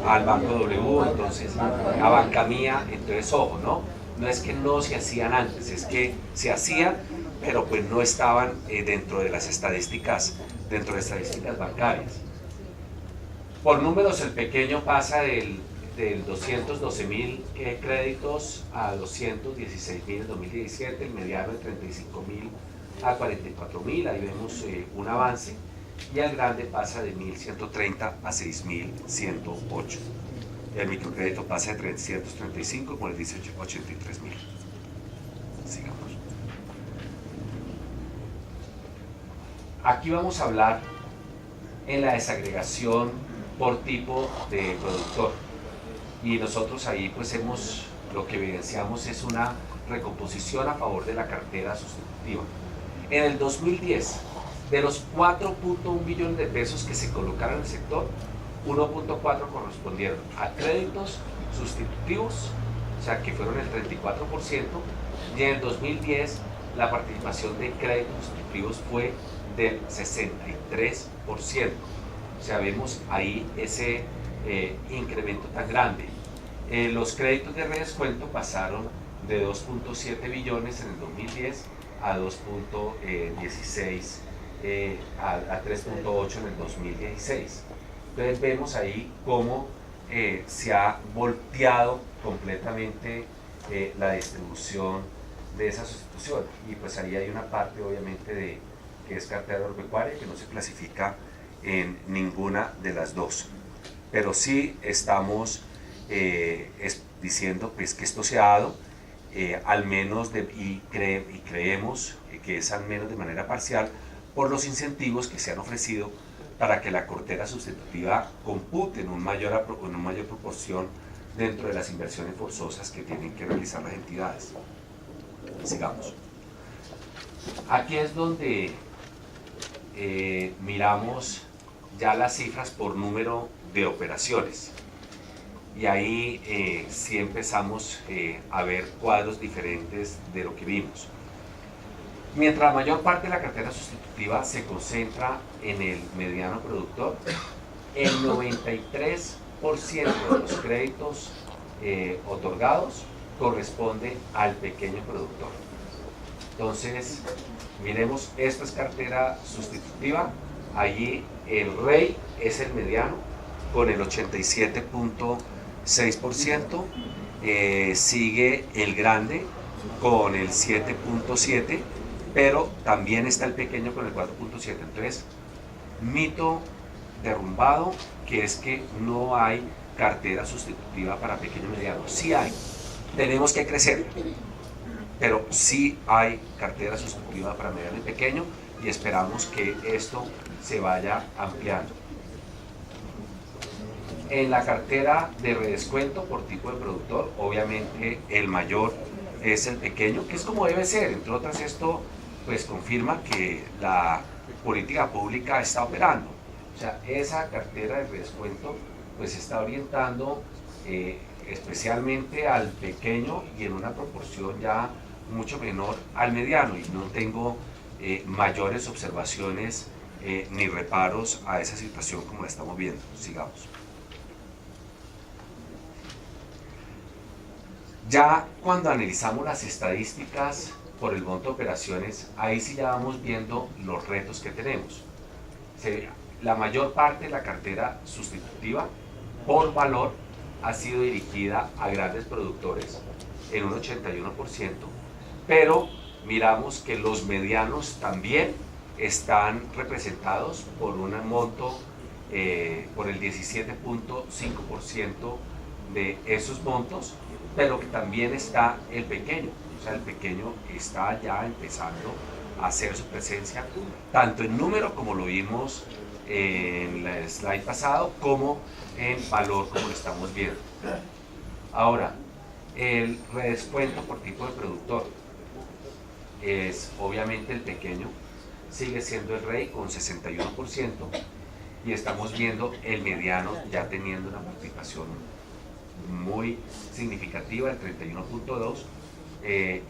Al Banco W, entonces a Banca Mía. Entonces, ojo, no es que no se hacían antes, es que se hacían, pero pues no estaban dentro de las estadísticas, bancarias. Por números, el pequeño pasa del 212.000 créditos a 216.000 en 2017, el mediano de 35.000 a 44.000, ahí vemos un avance, y el grande pasa de 1.130 a 6.108. El microcrédito pasa de 335, como les dice, 83.000. Sigamos. Aquí vamos a hablar en la desagregación por tipo de productor, y nosotros ahí pues lo que evidenciamos es una recomposición a favor de la cartera sustitutiva. En el 2010, de los 4.1 billones de pesos que se colocaron en el sector, 1.4 correspondieron a créditos sustitutivos, o sea que fueron el 34%, y en el 2010 la participación de créditos sustitutivos fue del 63%. O sea, vemos ahí ese incremento tan grande. Los créditos de redescuento pasaron de 2.7 billones en el 2010 a 2.16 a 3.8 en el 2016. Entonces vemos ahí cómo se ha volteado completamente la distribución de esa sustitución, y pues ahí hay una parte obviamente que es cartera agropecuaria, que no se clasifica en ninguna de las dos, pero sí estamos diciendo pues que esto se ha dado al menos y creemos que es al menos de manera parcial por los incentivos que se han ofrecido para que la cartera sustitutiva compute en una mayor proporción dentro de las inversiones forzosas que tienen que realizar las entidades. Sigamos. Aquí es donde miramos ya las cifras por número de operaciones. Y ahí sí empezamos a ver cuadros diferentes de lo que vimos. Mientras la mayor parte de la cartera sustitutiva se concentra en el mediano productor, el 93% de los créditos otorgados corresponde al pequeño productor. Entonces, miremos, esto es cartera sustitutiva. Allí el rey es el mediano con el 87.6%, sigue el grande con el 7.7%, pero también está el pequeño con el 4.7%. Entonces, mito derrumbado, que es que no hay cartera sustitutiva para pequeño y mediano. Sí hay, tenemos que crecer, pero sí hay cartera sustitutiva para mediano y pequeño, y esperamos que esto se vaya ampliando. En la cartera de redescuento por tipo de productor, obviamente el mayor es el pequeño, que es como debe ser. Entre otras, esto pues confirma que la política pública está operando. O sea, esa cartera de redescuento pues está orientando especialmente al pequeño y en una proporción ya mucho menor al mediano, y no tengo mayores observaciones ni reparos a esa situación como la estamos viendo. Sigamos. Ya cuando analizamos las estadísticas por el monto de operaciones, ahí sí ya vamos viendo los retos que tenemos. La mayor parte de la cartera sustitutiva por valor ha sido dirigida a grandes productores en un 81%, pero miramos que los medianos también están representados por un monto, por el 17.5% de esos montos, pero que también está el pequeño. O sea, el pequeño está ya empezando a hacer su presencia, tanto en número, como lo vimos en el slide pasado, como en valor, como lo estamos viendo. Ahora, el redescuento por tipo de productor es obviamente el pequeño, sigue siendo el rey con 61%, y estamos viendo el mediano ya teniendo una participación muy significativa, el 31.2%,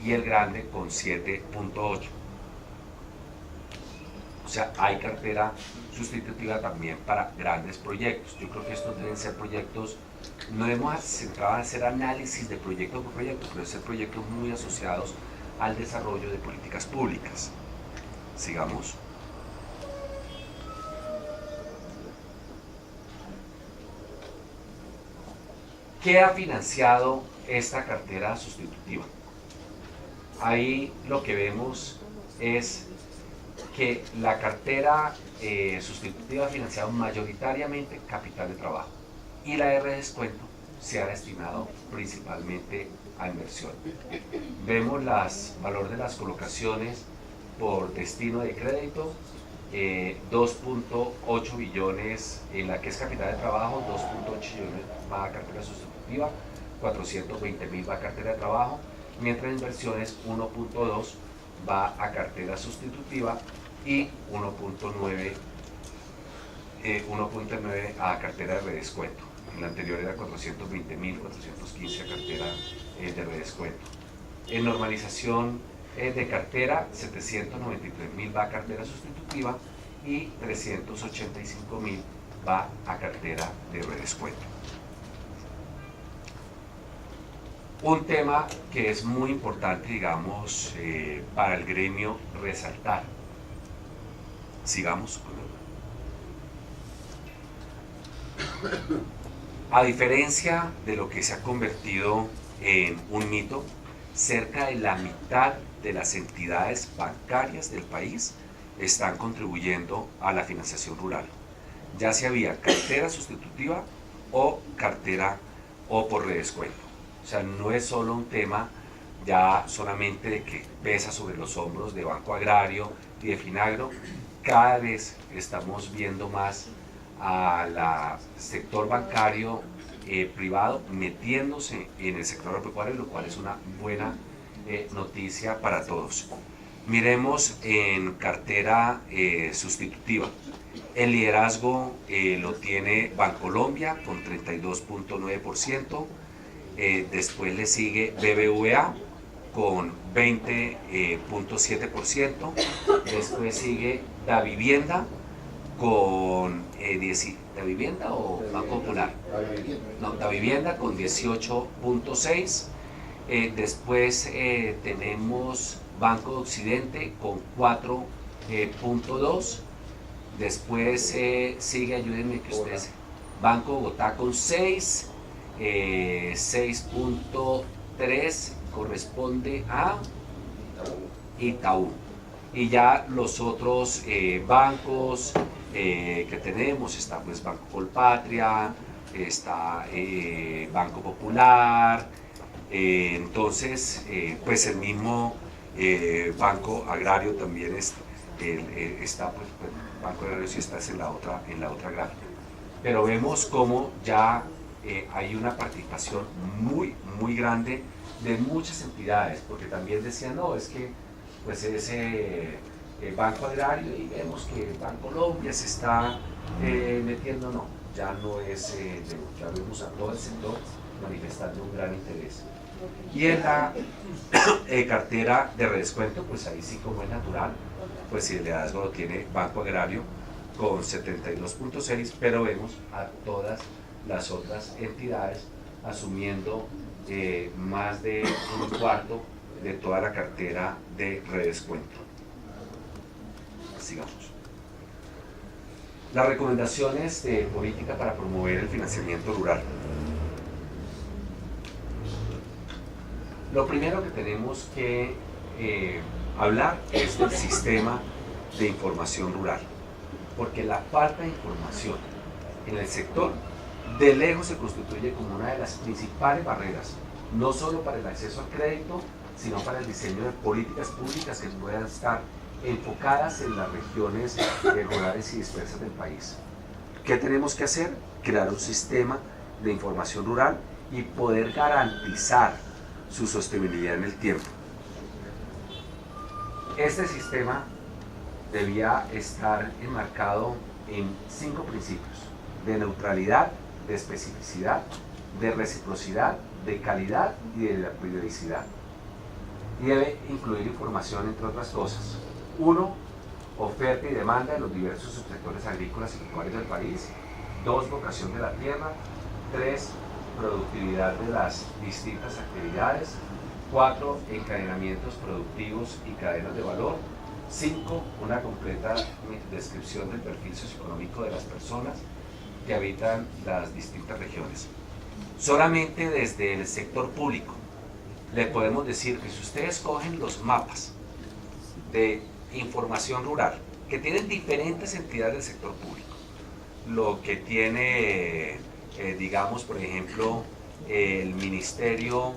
y el grande con 7.8%. O sea, hay cartera sustitutiva también para grandes proyectos. Yo creo que estos deben ser proyectos, no hemos centrado en hacer análisis de proyecto por proyecto, pero deben ser proyectos muy asociados al desarrollo de políticas públicas. Sigamos. ¿Qué ha financiado esta cartera sustitutiva? Ahí lo que vemos es que la cartera sustitutiva ha financiado mayoritariamente capital de trabajo, y la de redescuento se ha destinado principalmente a inversión. Vemos los valores de las colocaciones por destino de crédito, 2.8 billones en la que es capital de trabajo, 2.8 billones va a cartera sustitutiva, 420.000 va a cartera de trabajo, mientras en inversiones 1.2 va a cartera sustitutiva y 1.9 a cartera de redescuento. En la anterior era 420.000, 415 a cartera de redescuento. En normalización de cartera, 793.000 va a cartera sustitutiva y 385.000 va a cartera de redescuento. Un tema que es muy importante, digamos, para el gremio resaltar. Sigamos con el... A diferencia de lo que se ha convertido en un mito, cerca de la mitad de las entidades bancarias del país están contribuyendo a la financiación rural, ya sea vía cartera sustitutiva o cartera o por redescuento. O sea, no es solo un tema ya solamente de que pesa sobre los hombros de Banco Agrario y de Finagro. Cada vez estamos viendo más al sector bancario privado metiéndose en el sector agropecuario, lo cual es una buena noticia para todos. Miremos en cartera sustitutiva. El liderazgo lo tiene Bancolombia con 32.9%, después le sigue BBVA con 20.7%, después sigue Davivienda con ¿Davivienda o Banco Popular? No, Davivienda con 18.6%, después tenemos Banco de Occidente con 4.2%, después sigue, ayúdenme que ustedes, Banco Bogotá con 6, 6.3 corresponde a Itaú. Y ya los otros bancos que tenemos, está pues Banco Colpatria, está Banco Popular, entonces pues el mismo Banco Agrario también está, pues Banco Agrario sí está en la otra gráfica. Pero vemos cómo ya hay una participación muy grande de muchas entidades, porque también decían, no, es que pues es Banco Agrario, y vemos que Bancolombia se está metiendo, no, ya no es, ya vemos a todo el sector manifestando un gran interés. Y en la cartera de redescuento, pues ahí sí, como es natural, pues si el liderazgo lo tiene Banco Agrario con 72.6, pero vemos a todas las otras entidades asumiendo más de un cuarto de toda la cartera de redescuento. Sigamos. Las recomendaciones de política para promover el financiamiento rural. Lo primero que tenemos que hablar es del sistema de información rural, porque la falta de información en el sector de lejos se constituye como una de las principales barreras, no solo para el acceso al crédito, sino para el diseño de políticas públicas que puedan estar enfocadas en las regiones rurales y dispersas del país. ¿Qué tenemos que hacer? Crear un sistema de información rural y poder garantizar su sostenibilidad en el tiempo. Este sistema debía estar enmarcado en 5 principios: de neutralidad, de especificidad, de reciprocidad, de calidad y de periodicidad. Y debe incluir información, entre otras cosas. 1. Oferta y demanda de los diversos subsectores agrícolas y pecuarios del país. 2. Vocación de la tierra. 3. Productividad de las distintas actividades. 4. Encadenamientos productivos y cadenas de valor. 5. Una completa descripción del perfil socioeconómico de las personas que habitan las distintas regiones. Solamente desde el sector público le podemos decir que si ustedes cogen los mapas de información rural que tienen diferentes entidades del sector público, lo que tiene, digamos, por ejemplo, el Ministerio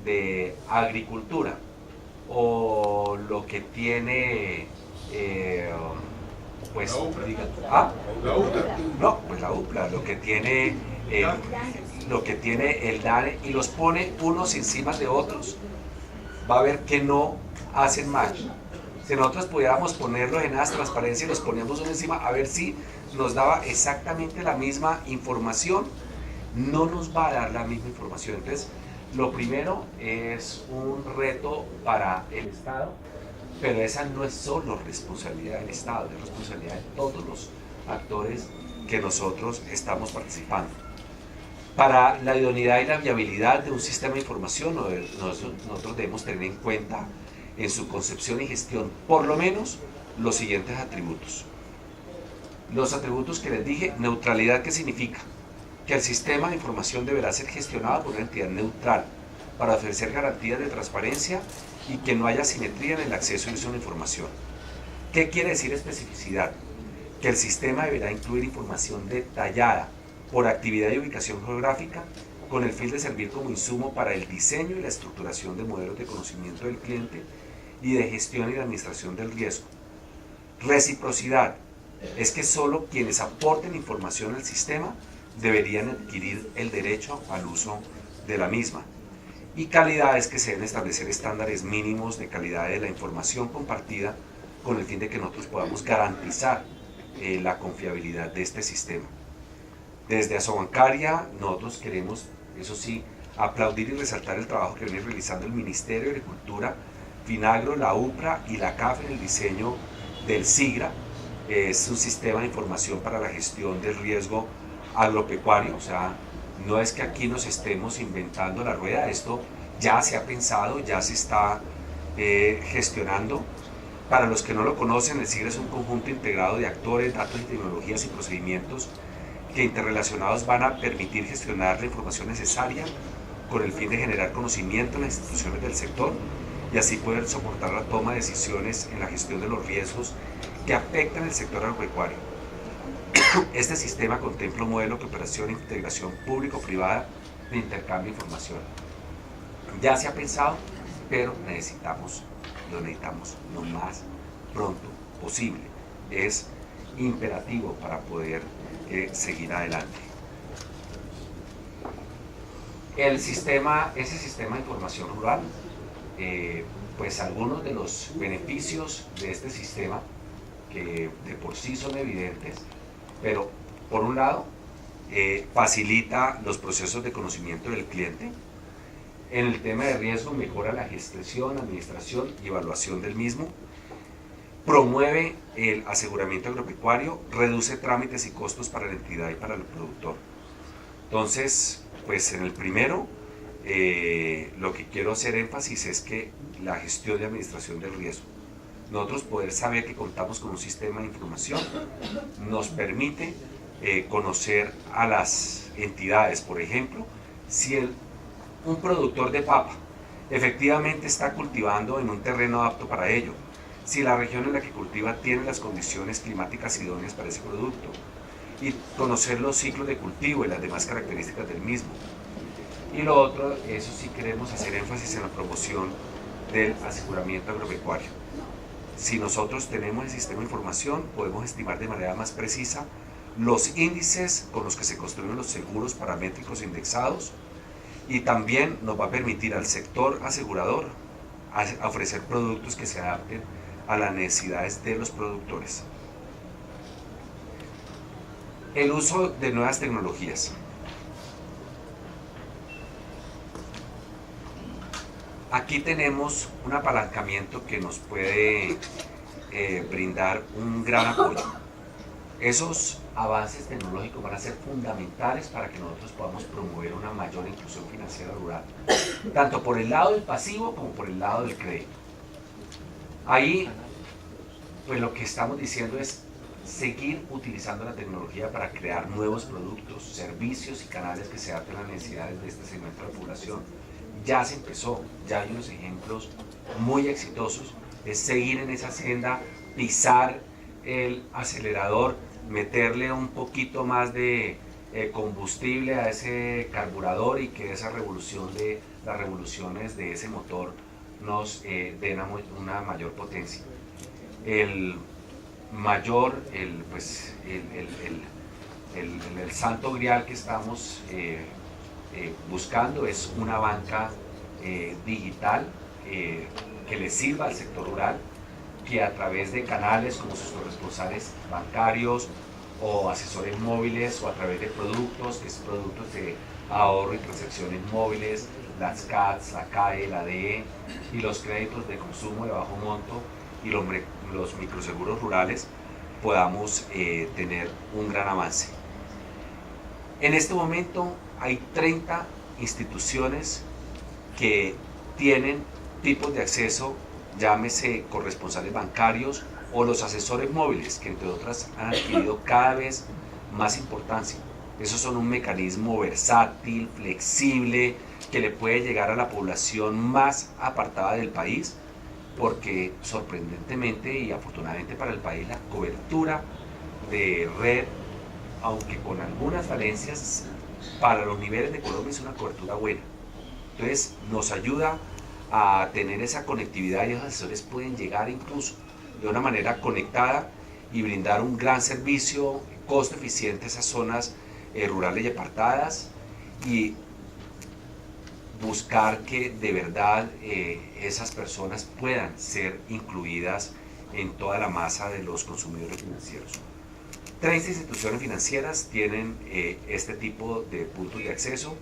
de Agricultura, o lo que tiene pues la UPLA. No, pues la UPLA, lo que tiene el DANE, y los pone unos encima de otros, va a ver que no hacen match. Si nosotros pudiéramos ponerlos en las transparencias y los poníamos uno encima a ver si nos daba exactamente la misma información, no nos va a dar la misma información. Entonces, lo primero es un reto para el Estado, pero esa no es solo responsabilidad del Estado, es responsabilidad de todos los actores que nosotros estamos participando. Para la idoneidad y la viabilidad de un sistema de información, nosotros debemos tener en cuenta en su concepción y gestión por lo menos los siguientes atributos. Los atributos que les dije: neutralidad, ¿qué significa? Que el sistema de información deberá ser gestionado por una entidad neutral para ofrecer garantías de transparencia y que no haya simetría en el acceso y uso de la información. ¿Qué quiere decir especificidad? Que el sistema deberá incluir información detallada por actividad y ubicación geográfica con el fin de servir como insumo para el diseño y la estructuración de modelos de conocimiento del cliente y de gestión y de administración del riesgo. Reciprocidad es que solo quienes aporten información al sistema deberían adquirir el derecho al uso de la misma. Y calidad es que se deben establecer estándares mínimos de calidad de la información compartida con el fin de que nosotros podamos garantizar la confiabilidad de este sistema. Desde Asobancaria nosotros queremos, eso sí, aplaudir y resaltar el trabajo que viene realizando el Ministerio de Agricultura, Finagro, la UPRA y la CAF en el diseño del SIGRA. Es un sistema de información para la gestión del riesgo agropecuario, o sea, no es que aquí nos estemos inventando la rueda, esto ya se ha pensado, ya se está gestionando. Para los que no lo conocen, el SIGRA es un conjunto integrado de actores, datos y tecnologías y procedimientos que interrelacionados van a permitir gestionar la información necesaria con el fin de generar conocimiento en las instituciones del sector y así poder soportar la toma de decisiones en la gestión de los riesgos que afectan el sector agropecuario. Este sistema contempla un modelo de operación e integración público-privada de intercambio de información. Ya se ha pensado, pero lo necesitamos lo más pronto posible. Es imperativo para poder seguir adelante. Ese sistema de información rural, pues algunos de los beneficios de este sistema, que de por sí son evidentes, pero por un lado facilita los procesos de conocimiento del cliente. En el tema de riesgo mejora la gestión, administración y evaluación del mismo. Promueve el aseguramiento agropecuario, reduce trámites y costos para la entidad y para el productor. Entonces, pues en el primero, lo que quiero hacer énfasis es que la gestión y administración del riesgo. Nosotros poder saber que contamos con un sistema de información nos permite conocer a las entidades. Por ejemplo, si un productor de papa efectivamente está cultivando en un terreno apto para ello, si la región en la que cultiva tiene las condiciones climáticas idóneas para ese producto, y conocer los ciclos de cultivo y las demás características del mismo. Y lo otro, eso sí queremos hacer énfasis en la promoción del aseguramiento agropecuario. Si nosotros tenemos el sistema de información, podemos estimar de manera más precisa los índices con los que se construyen los seguros paramétricos indexados, y también nos va a permitir al sector asegurador a ofrecer productos que se adapten a las necesidades de los productores. El uso de nuevas tecnologías. Aquí tenemos un apalancamiento que nos puede brindar un gran apoyo. Esos avances tecnológicos van a ser fundamentales para que nosotros podamos promover una mayor inclusión financiera rural, tanto por el lado del pasivo como por el lado del crédito. Ahí, pues lo que estamos diciendo es seguir utilizando la tecnología para crear nuevos productos, servicios y canales que se adapten a las necesidades de este segmento de la población. Ya se empezó, ya hay unos ejemplos muy exitosos, es seguir en esa senda, pisar el acelerador, meterle un poquito más de combustible a ese carburador y que esa revolución de las revoluciones de ese motor nos den una mayor potencia. El santo grial que estamos buscando es una banca digital que le sirva al sector rural, que a través de canales como sus corresponsales bancarios o asesores móviles, o a través de productos, que son productos de ahorro y transacciones móviles, las CATs, la CAE, la DE y los créditos de consumo de bajo monto y los microseguros rurales, podamos tener un gran avance. En este momento hay 30 instituciones que tienen tipos de acceso, llámese corresponsales bancarios o los asesores móviles, que entre otras han adquirido cada vez más importancia. Esos son un mecanismo versátil, flexible, que le puede llegar a la población más apartada del país, porque sorprendentemente y afortunadamente para el país, la cobertura de red, aunque con algunas falencias, para los niveles de Colombia es una cobertura buena. Entonces nos ayuda a tener esa conectividad, y los asesores pueden llegar incluso de una manera conectada y brindar un gran servicio, costo eficiente a esas zonas rurales y apartadas, y buscar que de verdad esas personas puedan ser incluidas en toda la masa de los consumidores financieros. 30 instituciones financieras tienen este tipo de puntos de acceso,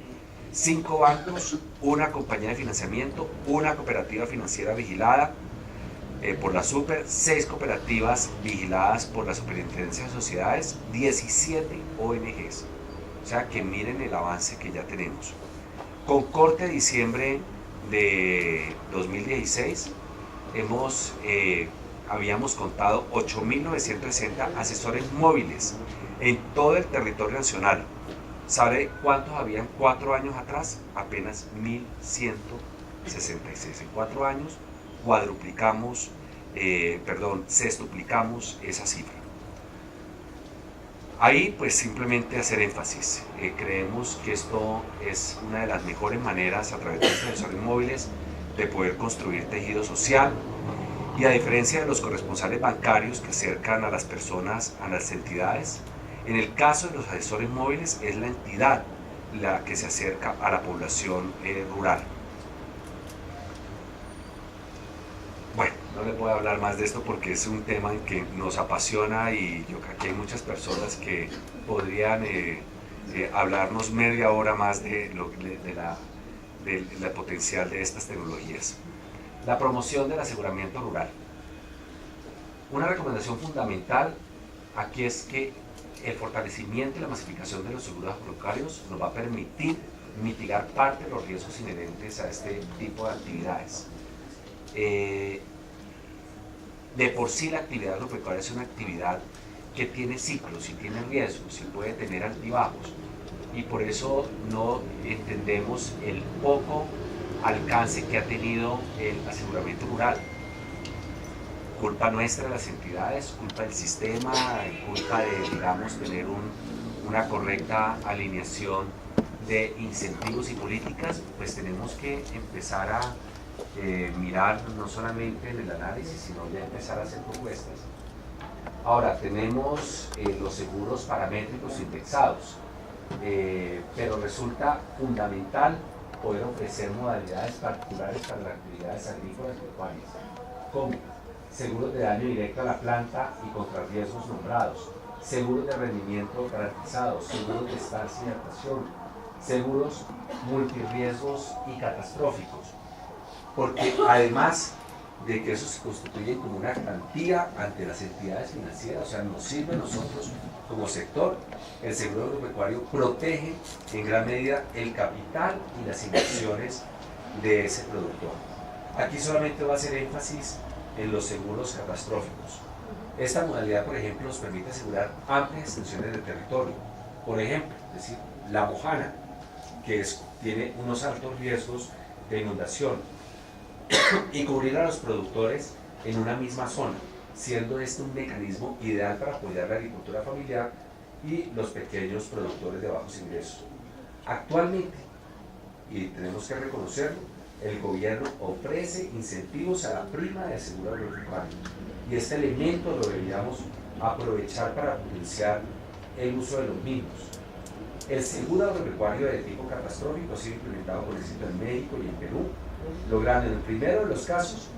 5 bancos, una compañía de financiamiento, una cooperativa financiera vigilada por la Super, 6 cooperativas vigiladas por la Superintendencia de Sociedades, 17 ONGs. O sea que miren el avance que ya tenemos. Con corte de diciembre de 2016 habíamos contado 8.960 asesores móviles en todo el territorio nacional. ¿Sabe cuántos habían 4 años atrás? Apenas 1.166. En 4 años sextuplicamos esa cifra. Ahí pues simplemente hacer énfasis. Creemos que esto es una de las mejores maneras a través de los asesores móviles de poder construir tejido social. Y a diferencia de los corresponsales bancarios que acercan a las personas a las entidades, en el caso de los asesores móviles es la entidad la que se acerca a la población rural. Bueno, no les voy a hablar más de esto porque es un tema en que nos apasiona y yo creo que hay muchas personas que podrían hablarnos media hora más de la potencial de estas tecnologías. La promoción del aseguramiento rural. Una recomendación fundamental aquí es que el fortalecimiento y la masificación de los seguros agropecuarios nos va a permitir mitigar parte de los riesgos inherentes a este tipo de actividades. De por sí la actividad agropecuaria es una actividad que tiene ciclos y tiene riesgos y puede tener altibajos, y por eso no entendemos el poco alcance que ha tenido el aseguramiento rural. Culpa nuestra de las entidades, culpa del sistema, culpa de, digamos, tener una correcta alineación de incentivos y políticas. Pues tenemos que empezar a mirar no solamente en el análisis, sino ya empezar a hacer propuestas. Ahora tenemos los seguros paramétricos indexados, pero resulta fundamental poder ofrecer modalidades particulares para las actividades agrícolas y pecuarias, como seguros de daño directo a la planta y contra riesgos nombrados, seguros de rendimiento garantizados, seguros de estancia y adaptación, seguros multirriesgos y catastróficos, porque además de que eso se constituye como una garantía ante las entidades financieras, o sea, nos sirve a nosotros como sector. El seguro agropecuario protege en gran medida el capital y las inversiones de ese productor. Aquí solamente voy a hacer énfasis en los seguros catastróficos. Esta modalidad, por ejemplo, nos permite asegurar amplias extensiones de territorio. Por ejemplo, es decir, la Mojana, que tiene unos altos riesgos de inundación, y cubrir a los productores en una misma zona, siendo este un mecanismo ideal para apoyar la agricultura familiar y los pequeños productores de bajos ingresos. Actualmente, y tenemos que reconocerlo, el gobierno ofrece incentivos a la prima de seguro agropecuario, y este elemento lo deberíamos aprovechar para potenciar el uso de los mismos. El seguro agropecuario de tipo catastrófico ha sido implementado con éxito en México y en Perú, logrando en el primero de los casos,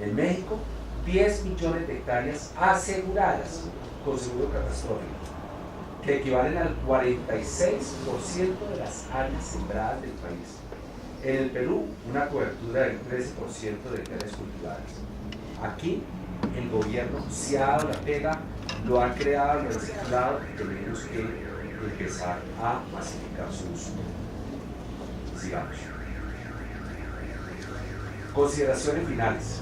en México, 10 millones de hectáreas aseguradas con seguro catastrófico, que equivalen al 46% de las áreas sembradas del país. En el Perú, una cobertura del 13% de hectáreas cultivadas. Aquí, el gobierno se ha dado la pega, lo ha creado, lo ha reciclado, y tenemos que empezar a masificar su uso. Sigamos. Consideraciones finales.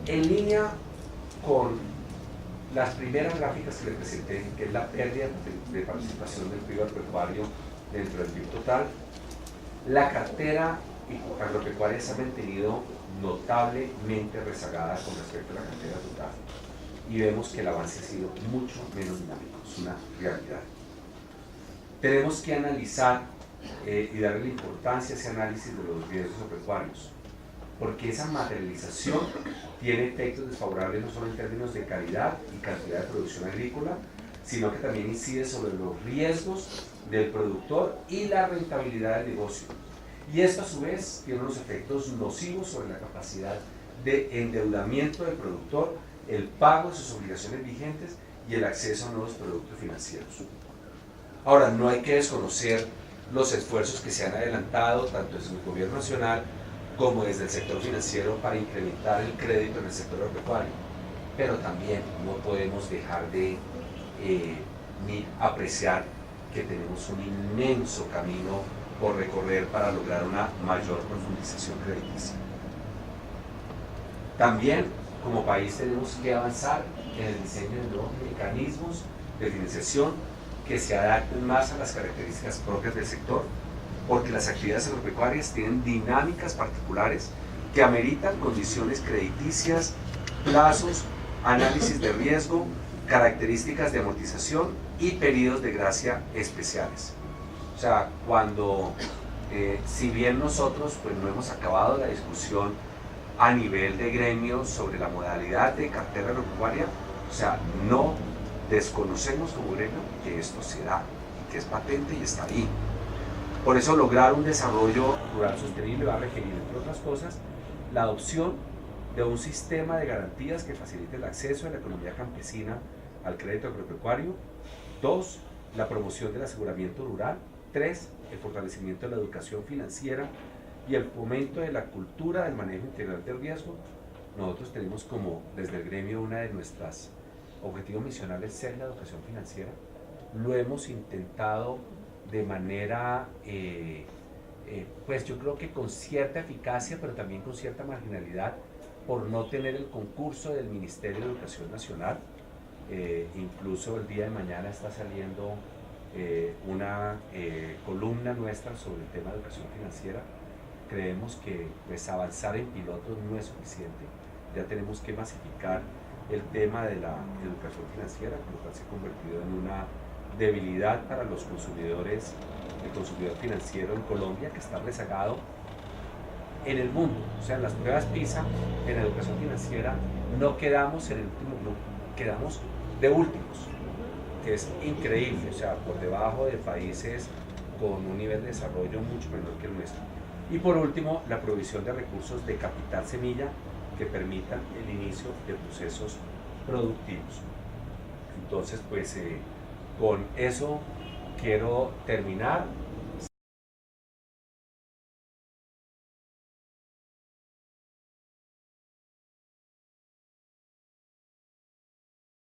En línea con las primeras gráficas que le presenté, que es la pérdida de participación del PIB agropecuario dentro del PIB total, la cartera agropecuaria se ha mantenido notablemente rezagada con respecto a la cartera total, y vemos que el avance ha sido mucho menos dinámico, es una realidad. Tenemos que analizar y darle la importancia a ese análisis de los riesgos agropecuarios, porque esa materialización tiene efectos desfavorables no solo en términos de calidad y cantidad de producción agrícola, sino que también incide sobre los riesgos del productor y la rentabilidad del negocio. Y esto a su vez tiene unos efectos nocivos sobre la capacidad de endeudamiento del productor, el pago de sus obligaciones vigentes y el acceso a nuevos productos financieros. Ahora, no hay que desconocer los esfuerzos que se han adelantado tanto desde el gobierno nacional como desde el sector financiero para incrementar el crédito en el sector agropecuario, pero también no podemos dejar de ni apreciar que tenemos un inmenso camino por recorrer para lograr una mayor profundización crediticia. También, como país, tenemos que avanzar en el diseño de nuevos mecanismos de financiación que se adapten más a las características propias del sector, porque las actividades agropecuarias tienen dinámicas particulares que ameritan condiciones crediticias, plazos, análisis de riesgo, características de amortización y periodos de gracia especiales. O sea, cuando, si bien nosotros pues, no hemos acabado la discusión a nivel de gremio sobre la modalidad de cartera agropecuaria, o sea, no desconocemos como gremio que esto se da, que es patente y está ahí. Por eso lograr un desarrollo rural sostenible va a requerir, entre otras cosas, la adopción de un sistema de garantías que facilite el acceso de la economía campesina al crédito agropecuario. 2, la promoción del aseguramiento rural. 3, el fortalecimiento de la educación financiera y el fomento de la cultura del manejo integral del riesgo. Nosotros tenemos como desde el gremio una de nuestras objetivos misionales ser la educación financiera. Lo hemos intentado de manera, pues yo creo que con cierta eficacia, pero también con cierta marginalidad, por no tener el concurso del Ministerio de Educación Nacional. Incluso el día de mañana está saliendo una columna nuestra sobre el tema de educación financiera. Creemos que pues, avanzar en pilotos no es suficiente, ya tenemos que masificar el tema de la educación financiera, lo cual se ha convertido en una debilidad para los consumidores, el consumidor financiero en Colombia, que está rezagado en el mundo. O sea, en las pruebas PISA, en la educación financiera, no quedamos en el último grupo, quedamos de últimos, que es increíble, o sea, por debajo de países con un nivel de desarrollo mucho menor que el nuestro. Y por último, la provisión de recursos de capital semilla que permitan el inicio de procesos productivos. Entonces, pues con eso quiero terminar.